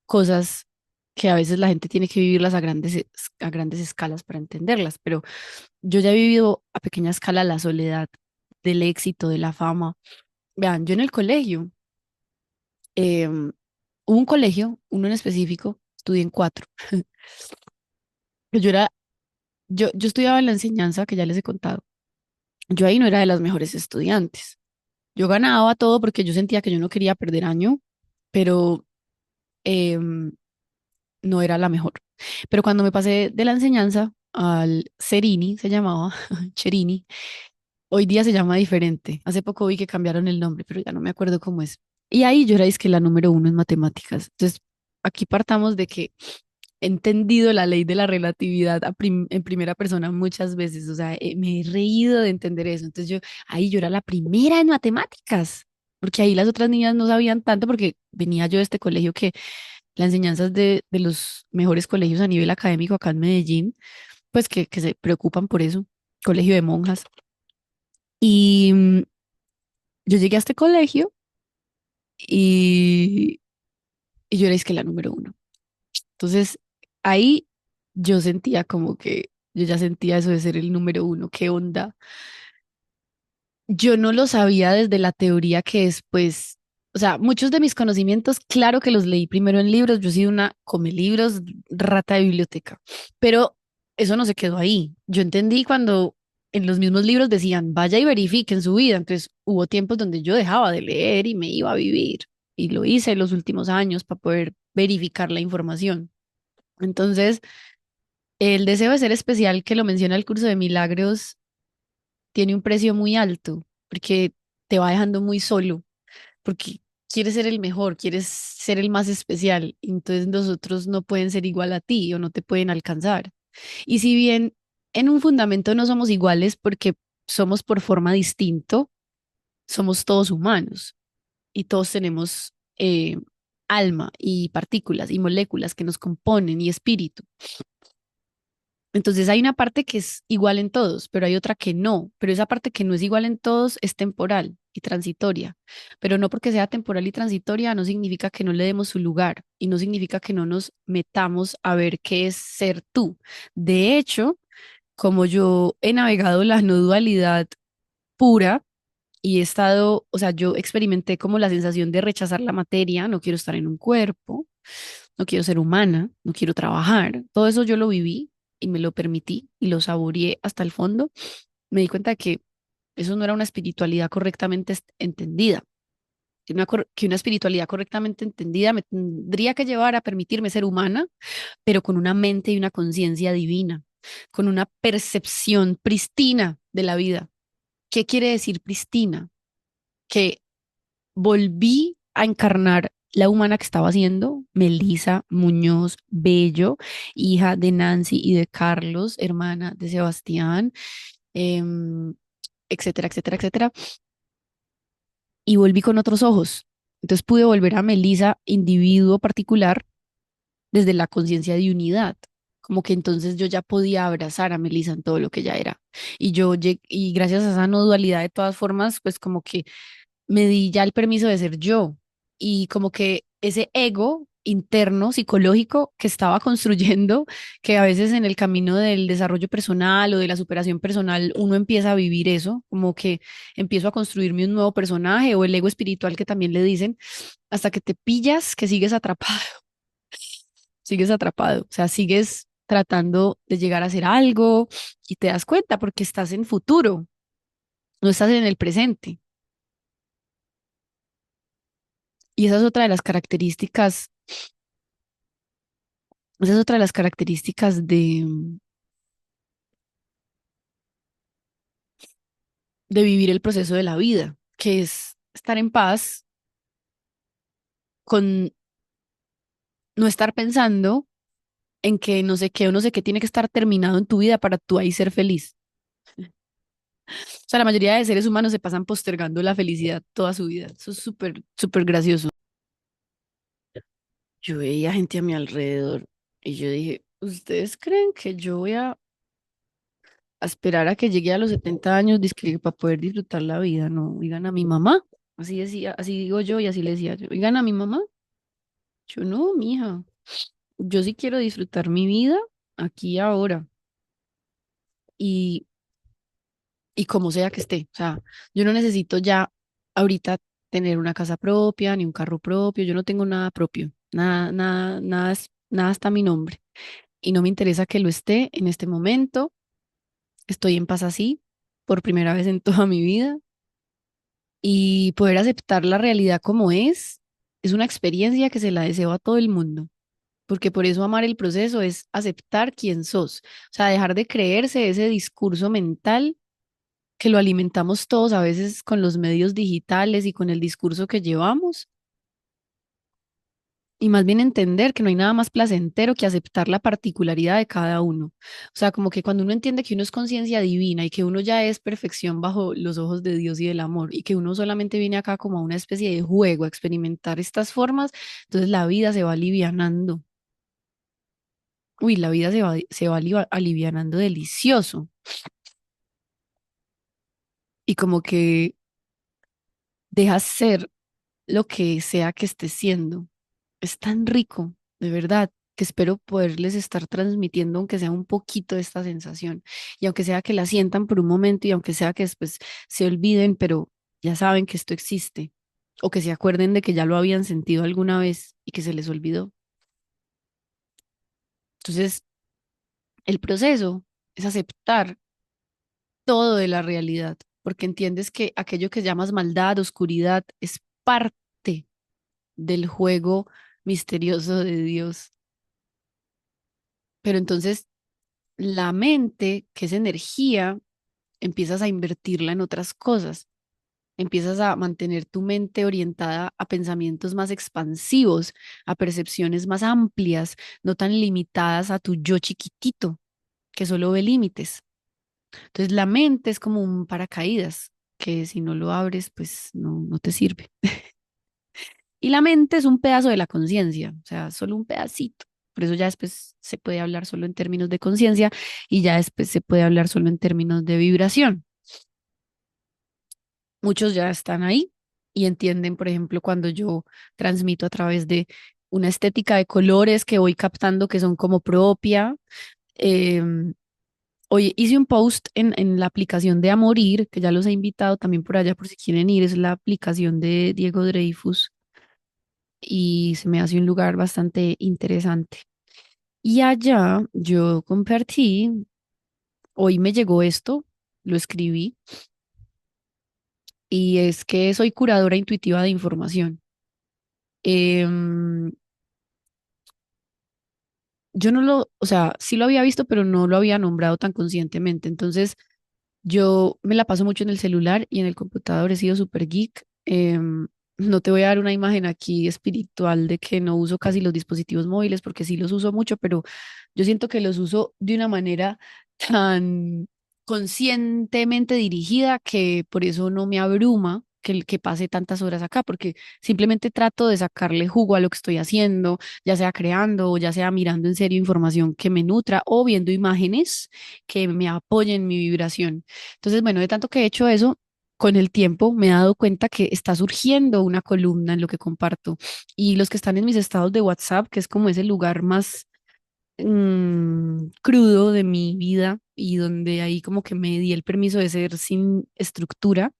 cosas que a veces la gente tiene que vivirlas a grandes escalas para entenderlas, pero yo ya he vivido a pequeña escala la soledad del éxito, de la fama. Vean, yo en el colegio, hubo un colegio, uno en específico, estudié en cuatro. Yo era, yo estudiaba en la enseñanza que ya les he contado. Yo ahí no era de las mejores estudiantes. Yo ganaba todo porque yo sentía que yo no quería perder año, pero em, no era la mejor. Pero cuando me pasé de la enseñanza al Cerini, se llamaba Cherini, hoy día se llama diferente. Hace poco vi que cambiaron el nombre, pero ya no me acuerdo cómo es. Y ahí yo era que la número uno en matemáticas. Entonces, aquí partamos de que he entendido la ley de la relatividad en primera persona muchas veces. O sea, me he reído de entender eso. Entonces, ahí yo era la primera en matemáticas, porque ahí las otras niñas no sabían tanto, porque venía yo de este colegio que la enseñanza es de los mejores colegios a nivel académico acá en Medellín, pues que se preocupan por eso, colegio de monjas. Y yo llegué a este colegio y, y yo era que la número uno. Entonces ahí yo sentía como que yo ya sentía eso de ser el número uno, ¿qué onda? Yo no lo sabía desde la teoría que después, o sea, muchos de mis conocimientos, claro que los leí primero en libros, yo he sido una come libros, rata de biblioteca, pero eso no se quedó ahí. Yo entendí cuando en los mismos libros decían, vaya y verifique en su vida, entonces hubo tiempos donde yo dejaba de leer y me iba a vivir, y lo hice en los últimos años para poder verificar la información. Entonces, el deseo de ser especial que lo menciona el curso de milagros tiene un precio muy alto porque te va dejando muy solo, porque quieres ser el mejor, quieres ser el más especial, entonces los otros no pueden ser igual a ti o no te pueden alcanzar. Y si bien en un fundamento no somos iguales porque somos por forma distinto, somos todos humanos y todos tenemos alma y partículas y moléculas que nos componen y espíritu. Entonces hay una parte que es igual en todos, pero hay otra que no. Pero esa parte que no es igual en todos es temporal y transitoria. Pero no porque sea temporal y transitoria no significa que no le demos su lugar y no significa que no nos metamos a ver qué es ser tú. De hecho, como yo he navegado la no dualidad pura y he estado, o sea, yo experimenté como la sensación de rechazar la materia, no quiero estar en un cuerpo, no quiero ser humana, no quiero trabajar. Todo eso yo lo viví y me lo permití y lo saboreé hasta el fondo. Me di cuenta de que eso no era una espiritualidad correctamente entendida. Que una espiritualidad correctamente entendida me tendría que llevar a permitirme ser humana, pero con una mente y una conciencia divina, con una percepción pristina de la vida. ¿Qué quiere decir pristina? Que volví a encarnar la humana que estaba siendo, Melisa Muñoz Bello, hija de Nancy y de Carlos, hermana de Sebastián, em, etcétera, etcétera, etcétera. Y volví con otros ojos. Entonces pude volver a Melisa, individuo particular, desde la conciencia de unidad. Como que entonces yo ya podía abrazar a Melisa en todo lo que ella era. Y gracias a esa no dualidad, de todas formas, pues como que me di ya el permiso de ser yo y como que ese ego interno, psicológico que estaba construyendo, que a veces en el camino del desarrollo personal o de la superación personal uno empieza a vivir eso, como que empiezo a construirme un nuevo personaje o el ego espiritual que también le dicen, hasta que te pillas que sigues atrapado, o sea, sigues tratando de llegar a hacer algo y te das cuenta porque estás en futuro, no estás en el presente. Y esa es otra de las características de vivir el proceso de la vida, que es estar en paz con no estar pensando en que no sé qué o no sé qué tiene que estar terminado en tu vida para tú ahí ser feliz. O sea, la mayoría de seres humanos se pasan postergando la felicidad toda su vida. Eso es súper, súper gracioso. Yo veía gente a mi alrededor y yo dije, ¿ustedes creen que yo voy a esperar a que llegue a los 70 años dizque para poder disfrutar la vida? No, oigan a mi mamá. Así decía, así digo yo y así le decía yo. Oigan a mi mamá. Yo no, mija. Yo sí quiero disfrutar mi vida aquí y ahora y, y como sea que esté. O sea, yo no necesito ya ahorita tener una casa propia ni un carro propio. Yo no tengo nada propio. Nada, nada, nada, nada está a mi nombre. Y no me interesa que lo esté en este momento. Estoy en paz así por primera vez en toda mi vida y poder aceptar la realidad como es una experiencia que se la deseo a todo el mundo. Porque por eso amar el proceso es aceptar quién sos, o sea, dejar de creerse ese discurso mental que lo alimentamos todos a veces con los medios digitales y con el discurso que llevamos, y más bien entender que no hay nada más placentero que aceptar la particularidad de cada uno. O sea, como que cuando uno entiende que uno es conciencia divina y que uno ya es perfección bajo los ojos de Dios y del amor, y que uno solamente viene acá como a una especie de juego, a experimentar estas formas, entonces la vida se va alivianando. Uy, la vida se va alivianando delicioso. Y como que dejas ser lo que sea que estés siendo. Es tan rico, de verdad, que espero poderles estar transmitiendo, aunque sea un poquito de esta sensación. Y aunque sea que la sientan por un momento y aunque sea que después se olviden, pero ya saben que esto existe. O que se acuerden de que ya lo habían sentido alguna vez y que se les olvidó. Entonces, el proceso es aceptar todo de la realidad, porque entiendes que aquello que llamas maldad, oscuridad, es parte del juego misterioso de Dios. Pero entonces la mente, que es energía, empiezas a invertirla en otras cosas. empiezas a mantener tu mente orientada a pensamientos más expansivos, a percepciones más amplias, no tan limitadas a tu yo chiquitito, que solo ve límites. Entonces la mente es como un paracaídas, que si no lo abres, pues no te sirve. Y la mente es un pedazo de la conciencia, o sea, solo un pedacito. Por eso ya después se puede hablar solo en términos de conciencia y ya después se puede hablar solo en términos de vibración. Muchos ya están ahí y entienden, por ejemplo, cuando yo transmito a través de una estética de colores que voy captando que son como propia. Em, Oye, hice un post en la aplicación de Amorir, que ya los he invitado también por allá por si quieren ir, es la aplicación de Diego Dreyfus y se me hace un lugar bastante interesante. Y allá yo compartí, hoy me llegó esto, lo escribí, y es que soy curadora intuitiva de información. Em, yo no lo, o sea, sí lo había visto, pero no lo había nombrado tan conscientemente. Entonces, yo me la paso mucho en el celular y en el computador, he sido súper geek. No te voy a dar una imagen aquí espiritual de que no uso casi los dispositivos móviles porque sí los uso mucho, pero yo siento que los uso de una manera tan conscientemente dirigida que por eso no me abruma que pase tantas horas acá, porque simplemente trato de sacarle jugo a lo que estoy haciendo, ya sea creando o ya sea mirando en serio información que me nutra o viendo imágenes que me apoyen mi vibración. Entonces, bueno, de tanto que he hecho eso, con el tiempo me he dado cuenta que está surgiendo una columna en lo que comparto. Y los que están en mis estados de WhatsApp, que es como ese lugar más crudo de mi vida y donde ahí como que me di el permiso de ser sin estructura,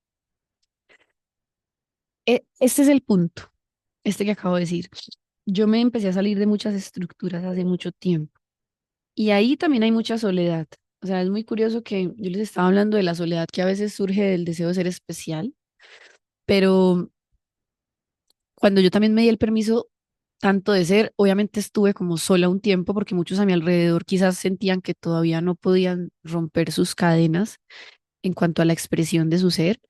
este es el punto, este que acabo de decir. Yo me empecé a salir de muchas estructuras hace mucho tiempo. Y ahí también hay mucha soledad. O sea, es muy curioso que yo les estaba hablando de la soledad que a veces surge del deseo de ser especial, pero cuando yo también me di el permiso tanto de ser, obviamente estuve como sola un tiempo porque muchos a mi alrededor quizás sentían que todavía no podían romper sus cadenas en cuanto a la expresión de su ser,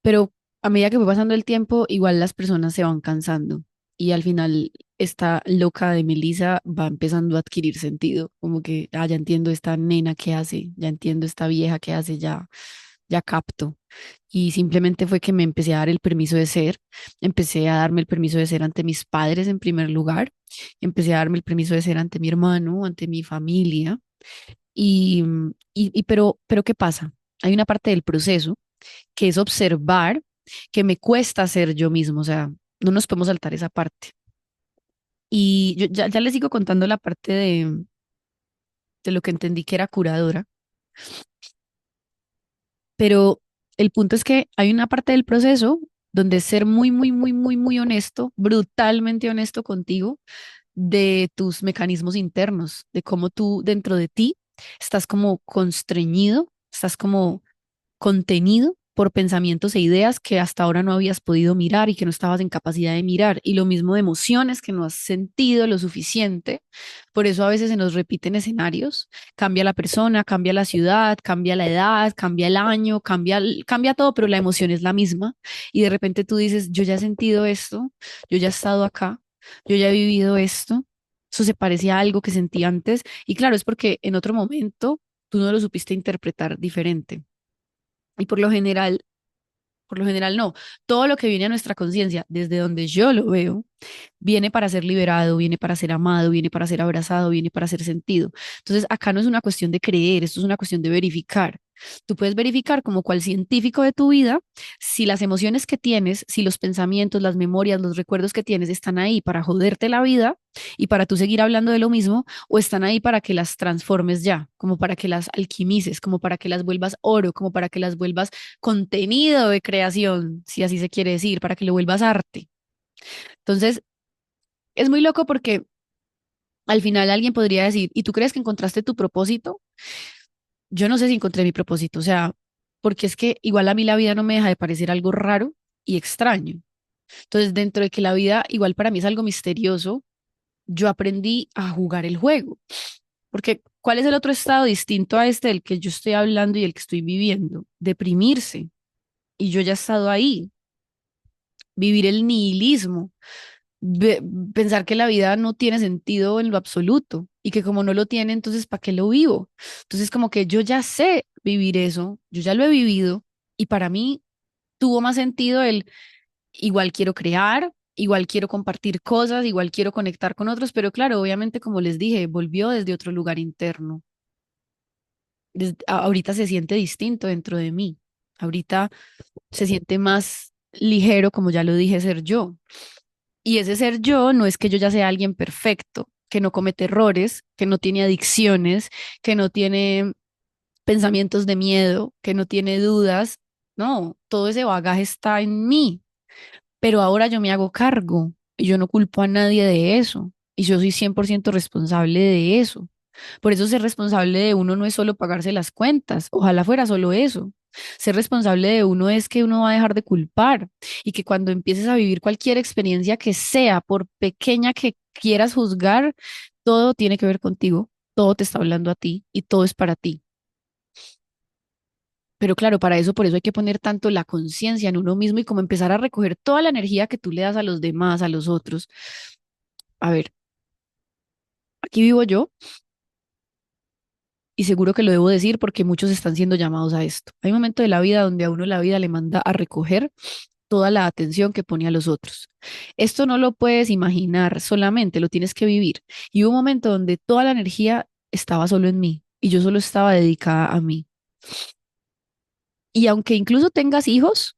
pero a medida que fue pasando el tiempo, igual las personas se van cansando y al final esta loca de Melissa va empezando a adquirir sentido, como que, ya entiendo esta nena que hace, ya entiendo esta vieja que hace, ya capto. Y simplemente fue que me empecé a dar el permiso de ser, empecé a darme el permiso de ser ante mis padres en primer lugar, empecé a darme el permiso de ser ante mi hermano, ante mi familia. Y, pero ¿qué pasa? Hay una parte del proceso que es observar que me cuesta ser yo mismo, o sea, no nos podemos saltar esa parte. Y yo ya les sigo contando la parte de lo que entendí que era curadora, pero el punto es que hay una parte del proceso donde ser muy honesto, brutalmente honesto contigo, de tus mecanismos internos, de cómo tú dentro de ti estás como constreñido, estás como contenido por pensamientos e ideas que hasta ahora no habías podido mirar y que no estabas en capacidad de mirar. Y lo mismo de emociones que no has sentido lo suficiente. Por eso a veces se nos repiten escenarios. Cambia la persona, cambia la ciudad, cambia la edad, cambia el año, cambia todo, pero la emoción es la misma. Y de repente tú dices, yo ya he sentido esto, yo ya he estado acá, yo ya he vivido esto. Eso se parecía a algo que sentí antes. Y claro, es porque en otro momento tú no lo supiste interpretar diferente. Y por lo general no. Todo lo que viene a nuestra conciencia, desde donde yo lo veo, viene para ser liberado, viene para ser amado, viene para ser abrazado, viene para ser sentido. Entonces, acá no es una cuestión de creer, esto es una cuestión de verificar. Tú puedes verificar como cual científico de tu vida si las emociones que tienes, si los pensamientos, las memorias, los recuerdos que tienes están ahí para joderte la vida y para tú seguir hablando de lo mismo o están ahí para que las transformes ya, como para que las alquimices, como para que las vuelvas oro, como para que las vuelvas contenido de creación, si así se quiere decir, para que lo vuelvas arte. Entonces, es muy loco porque al final alguien podría decir, ¿y tú crees que encontraste tu propósito? Yo no sé si encontré mi propósito, o sea, porque es que igual a mí la vida no me deja de parecer algo raro y extraño. Entonces, dentro de que la vida igual para mí es algo misterioso, yo aprendí a jugar el juego, porque ¿cuál es el otro estado distinto a este del que yo estoy hablando y el que estoy viviendo? Deprimirse. Y yo ya he estado ahí. vivir el nihilismo, ve- pensar que la vida no tiene sentido en lo absoluto y que como no lo tiene, entonces ¿para qué lo vivo? Entonces como que yo ya sé vivir eso, yo ya lo he vivido y para mí tuvo más sentido el igual quiero crear, igual quiero compartir cosas, igual quiero conectar con otros, pero claro, obviamente como les dije, volvió desde otro lugar interno. Ahorita se siente distinto dentro de mí. Ahorita se siente más ligero, como ya lo dije, ser yo. Y ese ser yo no es que yo ya sea alguien perfecto, que no comete errores, que no tiene adicciones, que no tiene pensamientos de miedo, que no tiene dudas. No, todo ese bagaje está en mí, pero ahora yo me hago cargo y yo no culpo a nadie de eso. Y yo soy 100% responsable de eso. Por eso ser responsable de uno no es solo pagarse las cuentas, ojalá fuera solo eso. Ser responsable de uno es que uno va a dejar de culpar y que cuando empieces a vivir cualquier experiencia que sea, por pequeña que quieras juzgar, todo tiene que ver contigo, todo te está hablando a ti y todo es para ti. Pero claro, para eso, por eso hay que poner tanto la conciencia en uno mismo y como empezar a recoger toda la energía que tú le das a los demás, a los otros. A ver, aquí vivo yo y seguro que lo debo decir porque muchos están siendo llamados a esto. Hay un momento de la vida donde a uno la vida le manda a recoger toda la atención que pone a los otros. Esto no lo puedes imaginar solamente, lo tienes que vivir. Y hubo un momento donde toda la energía estaba solo en mí y yo solo estaba dedicada a mí. Y aunque incluso tengas hijos,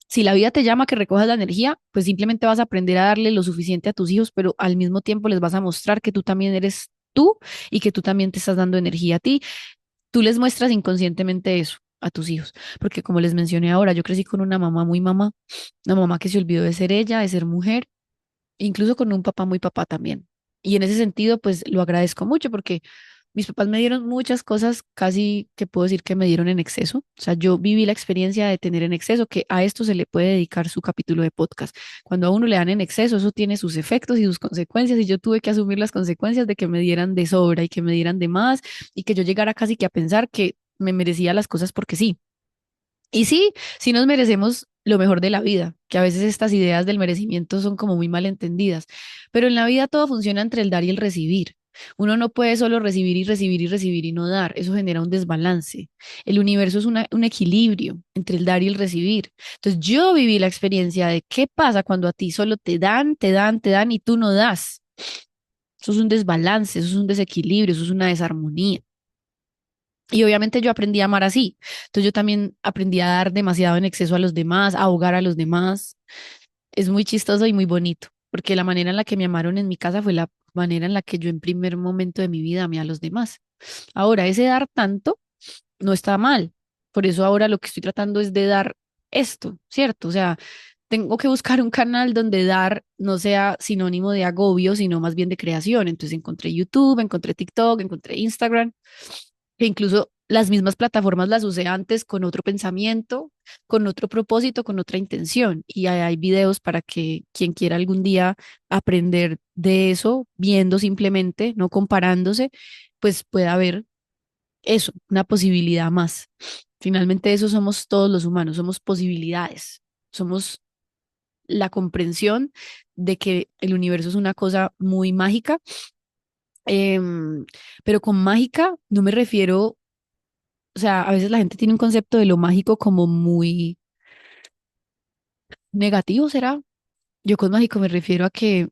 si la vida te llama a que recojas la energía, pues simplemente vas a aprender a darle lo suficiente a tus hijos, pero al mismo tiempo les vas a mostrar que tú también eres tú y que tú también te estás dando energía a ti. Tú les muestras inconscientemente eso a tus hijos, porque como les mencioné ahora, yo crecí con una mamá muy mamá, una mamá que se olvidó de ser ella, de ser mujer, incluso con un papá muy papá también. Y en ese sentido, pues lo agradezco mucho porque mis papás me dieron muchas cosas, casi que puedo decir que me dieron en exceso. O sea, yo viví la experiencia de tener en exceso, que a esto se le puede dedicar su capítulo de podcast. Cuando a uno le dan en exceso, eso tiene sus efectos y sus consecuencias, y yo tuve que asumir las consecuencias de que me dieran de sobra y que me dieran de más, y que yo llegara casi que a pensar que me merecía las cosas porque sí. Y sí, sí nos merecemos lo mejor de la vida, que a veces estas ideas del merecimiento son como muy mal entendidas, pero en la vida todo funciona entre el dar y el recibir. Uno no puede solo recibir y recibir y recibir y no dar, eso genera un desbalance. El universo es un equilibrio entre el dar y el recibir. Entonces yo viví la experiencia de qué pasa cuando a ti solo te dan, te dan, te dan y tú no das. Eso es un desbalance, eso es un desequilibrio, eso es una desarmonía. Y obviamente yo aprendí a amar así. Entonces yo también aprendí a dar demasiado en exceso a los demás, a ahogar a los demás. Es muy chistoso y muy bonito, porque la manera en la que me amaron en mi casa fue la manera en la que yo en primer momento de mi vida amé a los demás. Ahora, ese dar tanto no está mal. Por eso ahora lo que estoy tratando es de dar esto, ¿cierto? O sea, tengo que buscar un canal donde dar no sea sinónimo de agobio, sino más bien de creación. Entonces encontré YouTube, encontré TikTok, encontré Instagram, que incluso las mismas plataformas las usé antes con otro pensamiento, con otro propósito, con otra intención. Y hay videos para que quien quiera algún día aprender de eso, viendo simplemente, no comparándose, pues pueda ver eso, una posibilidad más. Finalmente eso somos todos los humanos, somos posibilidades, somos la comprensión de que el universo es una cosa muy mágica, em, pero con mágica no me refiero, o sea, a veces la gente tiene un concepto de lo mágico como muy negativo, ¿será? Yo con mágico me refiero a que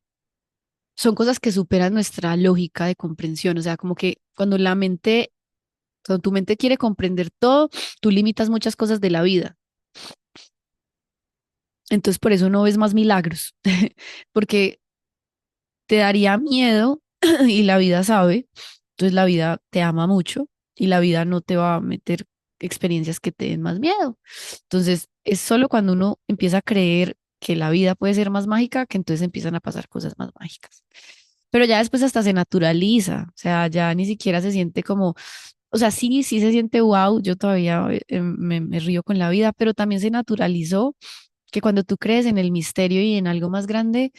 son cosas que superan nuestra lógica de comprensión, o sea, como que cuando tu mente quiere comprender todo, tú limitas muchas cosas de la vida. Entonces por eso no ves más milagros, porque te daría miedo y la vida sabe, entonces la vida te ama mucho y la vida no te va a meter experiencias que te den más miedo. Entonces es solo cuando uno empieza a creer que la vida puede ser más mágica que entonces empiezan a pasar cosas más mágicas. Pero ya después hasta se naturaliza, o sea, ya ni siquiera se siente como, o sea, sí, sí se siente wow, yo todavía me río con la vida, pero también se naturalizó que cuando tú crees en el misterio y en algo más grande,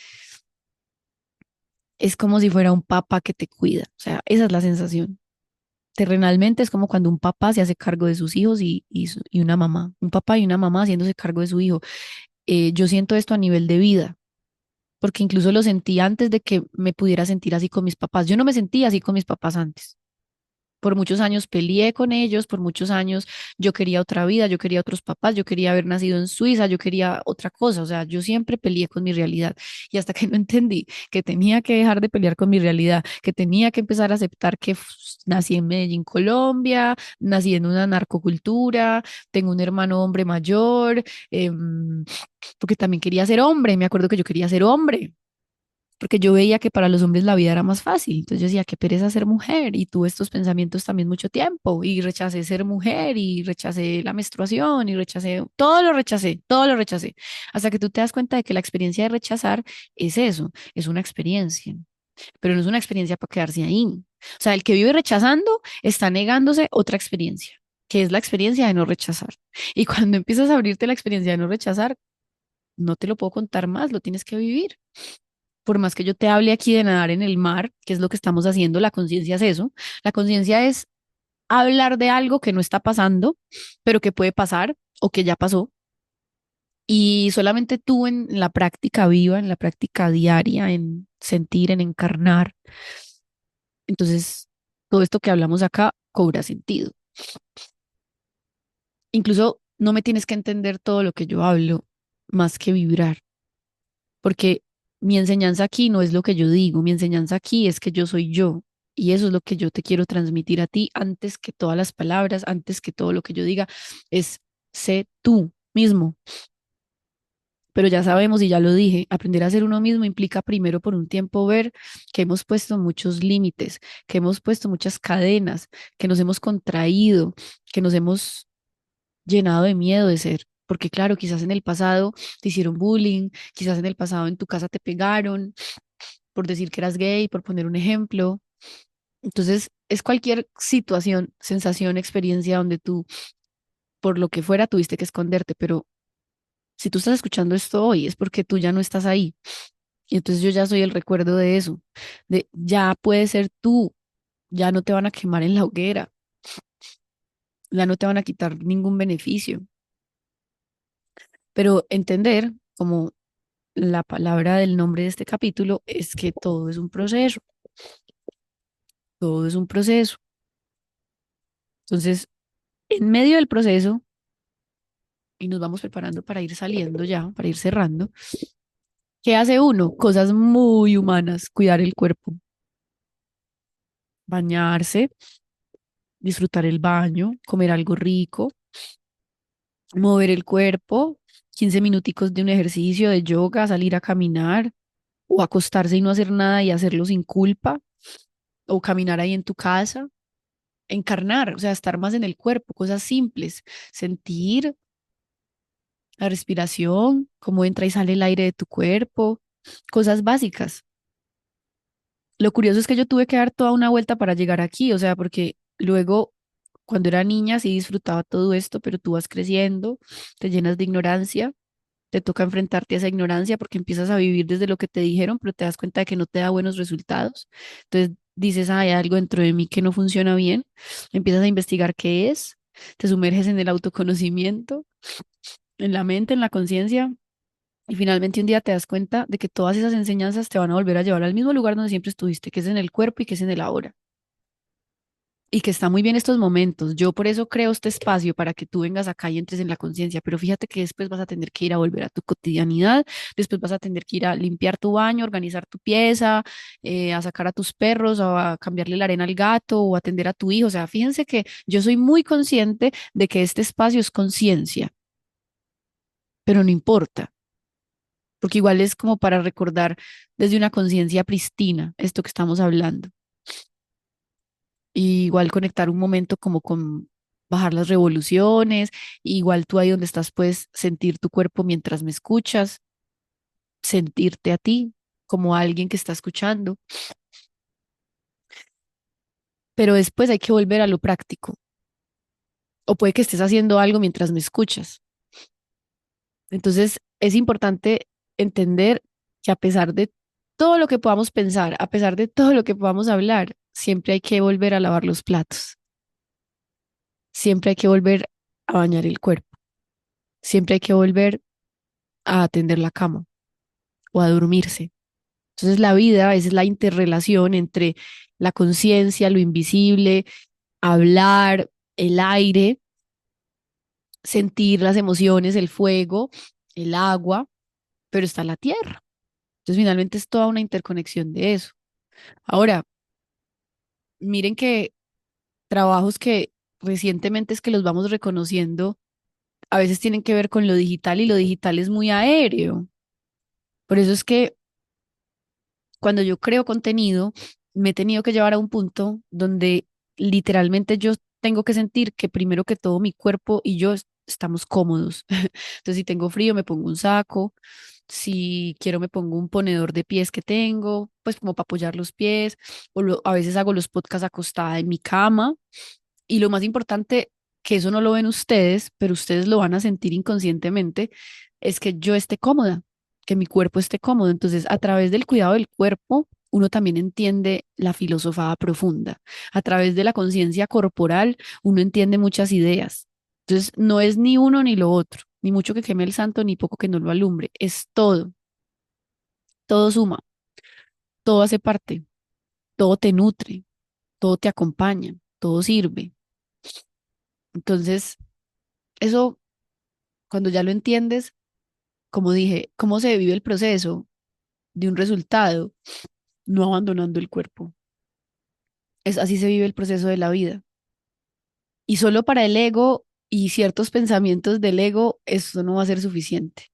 es como si fuera un papá que te cuida. O sea, esa es la sensación. Terrenalmente es como cuando un papá se hace cargo de sus hijos y una mamá, un papá y una mamá haciéndose cargo de su hijo. yo siento esto a nivel de vida, porque incluso lo sentí antes de que me pudiera sentir así con mis papás. Yo no me sentía así con mis papás antes. Por muchos años peleé con ellos, por muchos años yo quería otra vida, yo quería otros papás, yo quería haber nacido en Suiza, yo quería otra cosa, o sea, yo siempre peleé con mi realidad y hasta que no entendí que tenía que dejar de pelear con mi realidad, que tenía que empezar a aceptar que nací en Medellín, Colombia, nací en una narcocultura, tengo un hermano hombre mayor, porque también quería ser hombre, me acuerdo que yo quería ser hombre porque yo veía que para los hombres la vida era más fácil. Entonces yo decía, qué pereza ser mujer. Y tuve estos pensamientos también mucho tiempo y rechacé ser mujer y rechacé la menstruación y rechacé, todo lo rechacé. Hasta que tú te das cuenta de que la experiencia de rechazar es eso, es una experiencia, pero no es una experiencia para quedarse ahí. O sea, el que vive rechazando está negándose otra experiencia, que es la experiencia de no rechazar. Y cuando empiezas a abrirte la experiencia de no rechazar, no te lo puedo contar más, lo tienes que vivir. Por más que yo te hable aquí de nadar en el mar, que es lo que estamos haciendo, la conciencia es eso. La conciencia es hablar de algo que no está pasando, pero que puede pasar o que ya pasó. Y solamente tú en la práctica viva, en la práctica diaria, en sentir, en encarnar, entonces todo esto que hablamos acá cobra sentido. Incluso no me tienes que entender todo lo que yo hablo, más que vibrar, porque mi enseñanza aquí no es lo que yo digo, mi enseñanza aquí es que yo soy yo. Y eso es lo que yo te quiero transmitir a ti antes que todas las palabras, antes que todo lo que yo diga, es sé tú mismo. Pero ya sabemos y ya lo dije, aprender a ser uno mismo implica primero por un tiempo ver que hemos puesto muchos límites, que hemos puesto muchas cadenas, que nos hemos contraído, que nos hemos llenado de miedo de ser. Porque claro, quizás en el pasado te hicieron bullying, quizás en el pasado en tu casa te pegaron por decir que eras gay, por poner un ejemplo. Entonces, es cualquier situación, sensación, experiencia donde tú, por lo que fuera, tuviste que esconderte, pero si tú estás escuchando esto hoy es porque tú ya no estás ahí. Y entonces yo ya soy el recuerdo de eso, de ya puedes ser tú, ya no te van a quemar en la hoguera, ya no te van a quitar ningún beneficio. Pero entender, como la palabra del nombre de este capítulo, es que todo es un proceso, todo es un proceso. Entonces, en medio del proceso, y nos vamos preparando para ir saliendo ya, para ir cerrando, ¿qué hace uno? Cosas muy humanas, cuidar el cuerpo, bañarse, disfrutar el baño, comer algo rico, mover el cuerpo, 15 minuticos de un ejercicio de yoga, salir a caminar o acostarse y no hacer nada y hacerlo sin culpa, o caminar ahí en tu casa, encarnar, o sea, estar más en el cuerpo, cosas simples, sentir la respiración, cómo entra y sale el aire de tu cuerpo, cosas básicas. Lo curioso es que yo tuve que dar toda una vuelta para llegar aquí, o sea, porque luego, cuando era niña, sí disfrutaba todo esto, pero tú vas creciendo, te llenas de ignorancia, te toca enfrentarte a esa ignorancia porque empiezas a vivir desde lo que te dijeron, pero te das cuenta de que no te da buenos resultados. Entonces dices, "Ah, hay algo dentro de mí que no funciona bien", empiezas a investigar qué es, te sumerges en el autoconocimiento, en la mente, en la conciencia. Y finalmente un día te das cuenta de que todas esas enseñanzas te van a volver a llevar al mismo lugar donde siempre estuviste, que es en el cuerpo y que es en el ahora. Y que está muy bien estos momentos. Yo por eso creo este espacio para que tú vengas acá y entres en la conciencia, pero fíjate que después vas a tener que ir a volver a tu cotidianidad, después vas a tener que ir a limpiar tu baño, organizar tu pieza, a sacar a tus perros, o a cambiarle la arena al gato o atender a tu hijo. O sea, fíjense que yo soy muy consciente de que este espacio es conciencia, pero no importa porque igual es como para recordar desde una conciencia pristina esto que estamos hablando. Y igual conectar un momento como con bajar las revoluciones, igual tú ahí donde estás puedes sentir tu cuerpo mientras me escuchas, sentirte a ti como alguien que está escuchando, pero después hay que volver a lo práctico. O puede que estés haciendo algo mientras me escuchas. Entonces es importante entender que a pesar de todo lo que podamos pensar, a pesar de todo lo que podamos hablar, siempre hay que volver a lavar los platos, siempre hay que volver a bañar el cuerpo, siempre hay que volver a atender la cama o a dormirse. Entonces la vida es la interrelación entre la conciencia, lo invisible, hablar, el aire, sentir las emociones, el fuego, el agua, pero está la tierra. Entonces finalmente es toda una interconexión de eso. Ahora, miren que trabajos que recientemente es que los vamos reconociendo, a veces tienen que ver con lo digital y lo digital es muy aéreo. Por eso es que cuando yo creo contenido, me he tenido que llevar a un punto donde literalmente yo tengo que sentir que primero que todo mi cuerpo y yo estamos cómodos. Entonces, si tengo frío, me pongo un saco. Si quiero, me pongo un ponedor de pies que tengo, pues como para apoyar los pies. A veces hago los podcasts acostada en mi cama. Y lo más importante, que eso no lo ven ustedes, pero ustedes lo van a sentir inconscientemente, es que yo esté cómoda, que mi cuerpo esté cómodo. Entonces, a través del cuidado del cuerpo, uno también entiende la filosofía profunda. A través de la conciencia corporal, uno entiende muchas ideas. Entonces, no es ni uno ni lo otro, ni mucho que queme el santo, ni poco que no lo alumbre. Es todo, todo suma, todo hace parte, todo te nutre, todo te acompaña, todo sirve. Entonces, eso, cuando ya lo entiendes, como dije, cómo se vive el proceso de un resultado, no abandonando el cuerpo. Es así se vive el proceso de la vida. Y solo para el ego y ciertos pensamientos del ego, eso no va a ser suficiente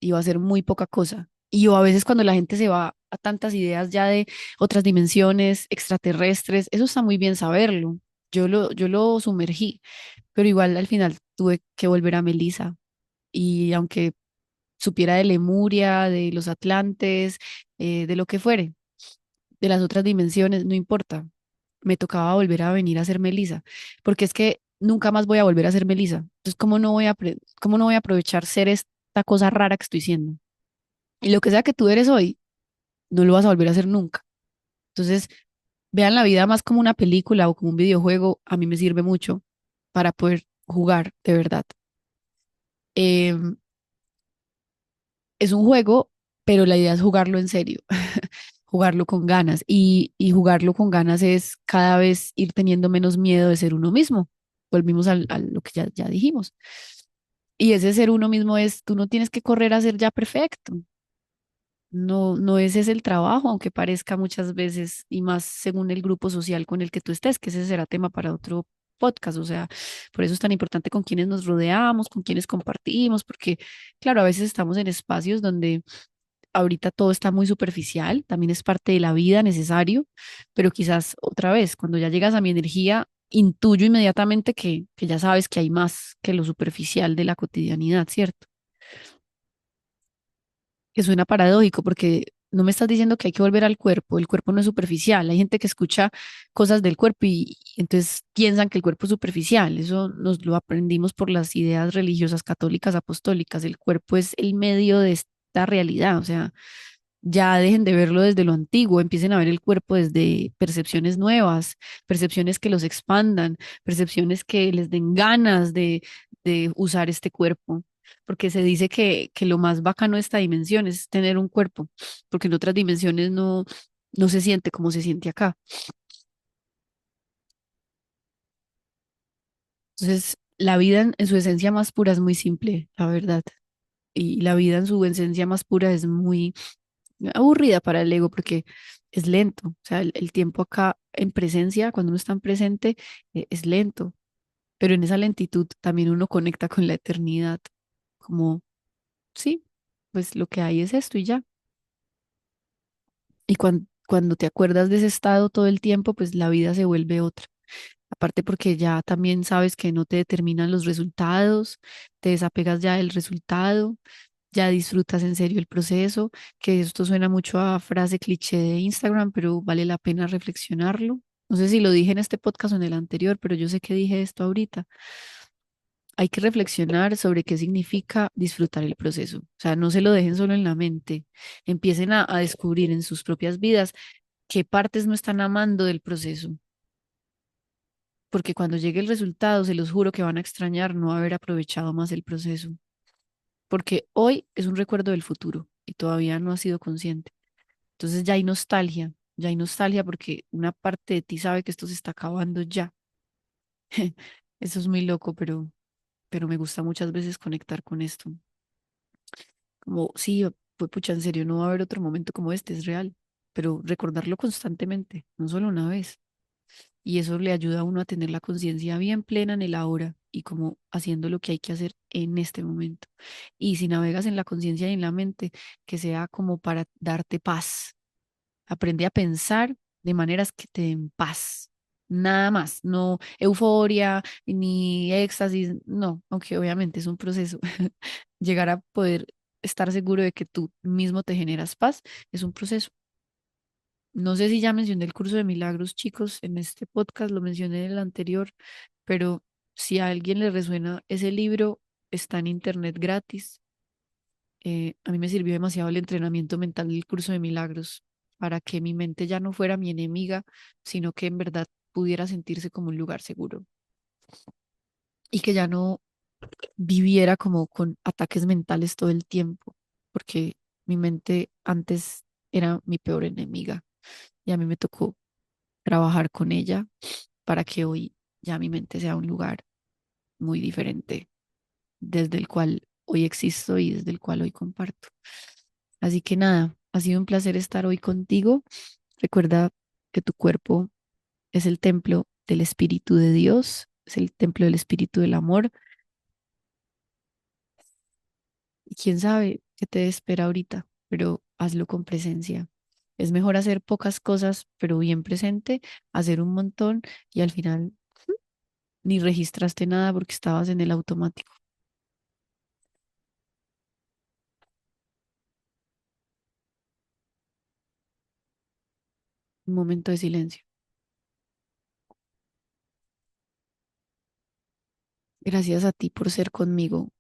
y va a ser muy poca cosa. Y o a veces cuando la gente se va a tantas ideas ya de otras dimensiones extraterrestres, eso está muy bien saberlo. Yo lo sumergí, pero igual al final tuve que volver a Melissa. Y aunque supiera de Lemuria, de los Atlantes, de lo que fuere, de las otras dimensiones, no importa. Me tocaba volver a venir a ser Melissa, porque es que nunca más voy a volver a ser Melissa. Entonces, cómo no voy a aprovechar ser esta cosa rara que estoy siendo? Y lo que sea que tú eres hoy, no lo vas a volver a hacer nunca. Entonces, vean la vida más como una película o como un videojuego, a mí me sirve mucho para poder jugar de verdad. Em, es un juego, pero la idea es jugarlo en serio, jugarlo con ganas. Y jugarlo con ganas es cada vez ir teniendo menos miedo de ser uno mismo. Volvimos a lo que ya dijimos. Y ese ser uno mismo es, tú no tienes que correr a ser ya perfecto. No, no ese es el trabajo, aunque parezca muchas veces, y más según el grupo social con el que tú estés, que ese será tema para otro podcast. O sea, por eso es tan importante con quienes nos rodeamos, con quienes compartimos, porque, claro, a veces estamos en espacios donde ahorita todo está muy superficial, también es parte de la vida necesario, pero quizás otra vez, cuando ya llegas a mi energía, intuyo inmediatamente que ya sabes que hay más que lo superficial de la cotidianidad, ¿cierto? Que suena paradójico porque no me estás diciendo que hay que volver al cuerpo, el cuerpo no es superficial, hay gente que escucha cosas del cuerpo y entonces piensan que el cuerpo es superficial, eso nos lo aprendimos por las ideas religiosas católicas apostólicas, el cuerpo es el medio de esta realidad, o sea, ya dejen de verlo desde lo antiguo, empiecen a ver el cuerpo desde percepciones nuevas, percepciones que los expandan, percepciones que les den ganas de usar este cuerpo. Porque se dice que lo más bacano de esta dimensión es tener un cuerpo, porque en otras dimensiones no se siente como se siente acá. Entonces, la vida en su esencia más pura es muy simple, la verdad. Y la vida en su esencia más pura es muy aburrida para el ego porque es lento. O sea, el tiempo acá en presencia, cuando uno está en presente, es lento. Pero en esa lentitud también uno conecta con la eternidad. Como, sí, pues lo que hay es esto y ya. Y cuando te acuerdas de ese estado todo el tiempo, pues la vida se vuelve otra. Aparte porque ya también sabes que no te determinan los resultados, te desapegas ya del resultado, ya disfrutas en serio el proceso, que esto suena mucho a frase cliché de Instagram, pero vale la pena reflexionarlo. No sé si lo dije en este podcast o en el anterior, pero yo sé que dije esto ahorita. Hay que reflexionar sobre qué significa disfrutar el proceso. O sea, no se lo dejen solo en la mente. Empiecen a descubrir en sus propias vidas qué partes no están amando del proceso. Porque cuando llegue el resultado, se los juro que van a extrañar no haber aprovechado más el proceso. porque hoy es un recuerdo del futuro y todavía no has sido consciente. Entonces ya hay nostalgia porque una parte de ti sabe que esto se está acabando ya. Eso es muy loco, pero me gusta muchas veces conectar con esto. Como, sí, pues pucha, en serio, no va a haber otro momento como este, es real, pero recordarlo constantemente, no solo una vez. Y eso le ayuda a uno a tener la conciencia bien plena en el ahora y como haciendo lo que hay que hacer en este momento. Y si navegas en la conciencia y en la mente, que sea como para darte paz. Aprende a pensar de maneras que te den paz. Nada más, no euforia ni éxtasis, no, aunque obviamente es un proceso. Llegar a poder estar seguro de que tú mismo te generas paz es un proceso. No sé si ya mencioné el curso de milagros, chicos, en este podcast, lo mencioné en el anterior, pero si a alguien le resuena ese libro, está en internet gratis. A mí me sirvió demasiado el entrenamiento mental del curso de milagros para que mi mente ya no fuera mi enemiga, sino que en verdad pudiera sentirse como un lugar seguro y que ya no viviera como con ataques mentales todo el tiempo, porque mi mente antes era mi peor enemiga y a mí me tocó trabajar con ella para que hoy ya mi mente sea un lugar muy diferente desde el cual hoy existo y desde el cual hoy comparto. Así que nada, ha sido un placer estar hoy contigo. Recuerda que tu cuerpo es el templo del Espíritu de Dios, es el templo del Espíritu del amor. Y quién sabe qué te espera ahorita, pero hazlo con presencia. Es mejor hacer pocas cosas, pero bien presente, hacer un montón y al final ni registraste nada porque estabas en el automático. Un momento de silencio. Gracias a ti por ser conmigo.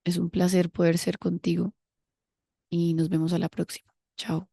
Es un placer poder ser contigo y nos vemos a la próxima. Chao.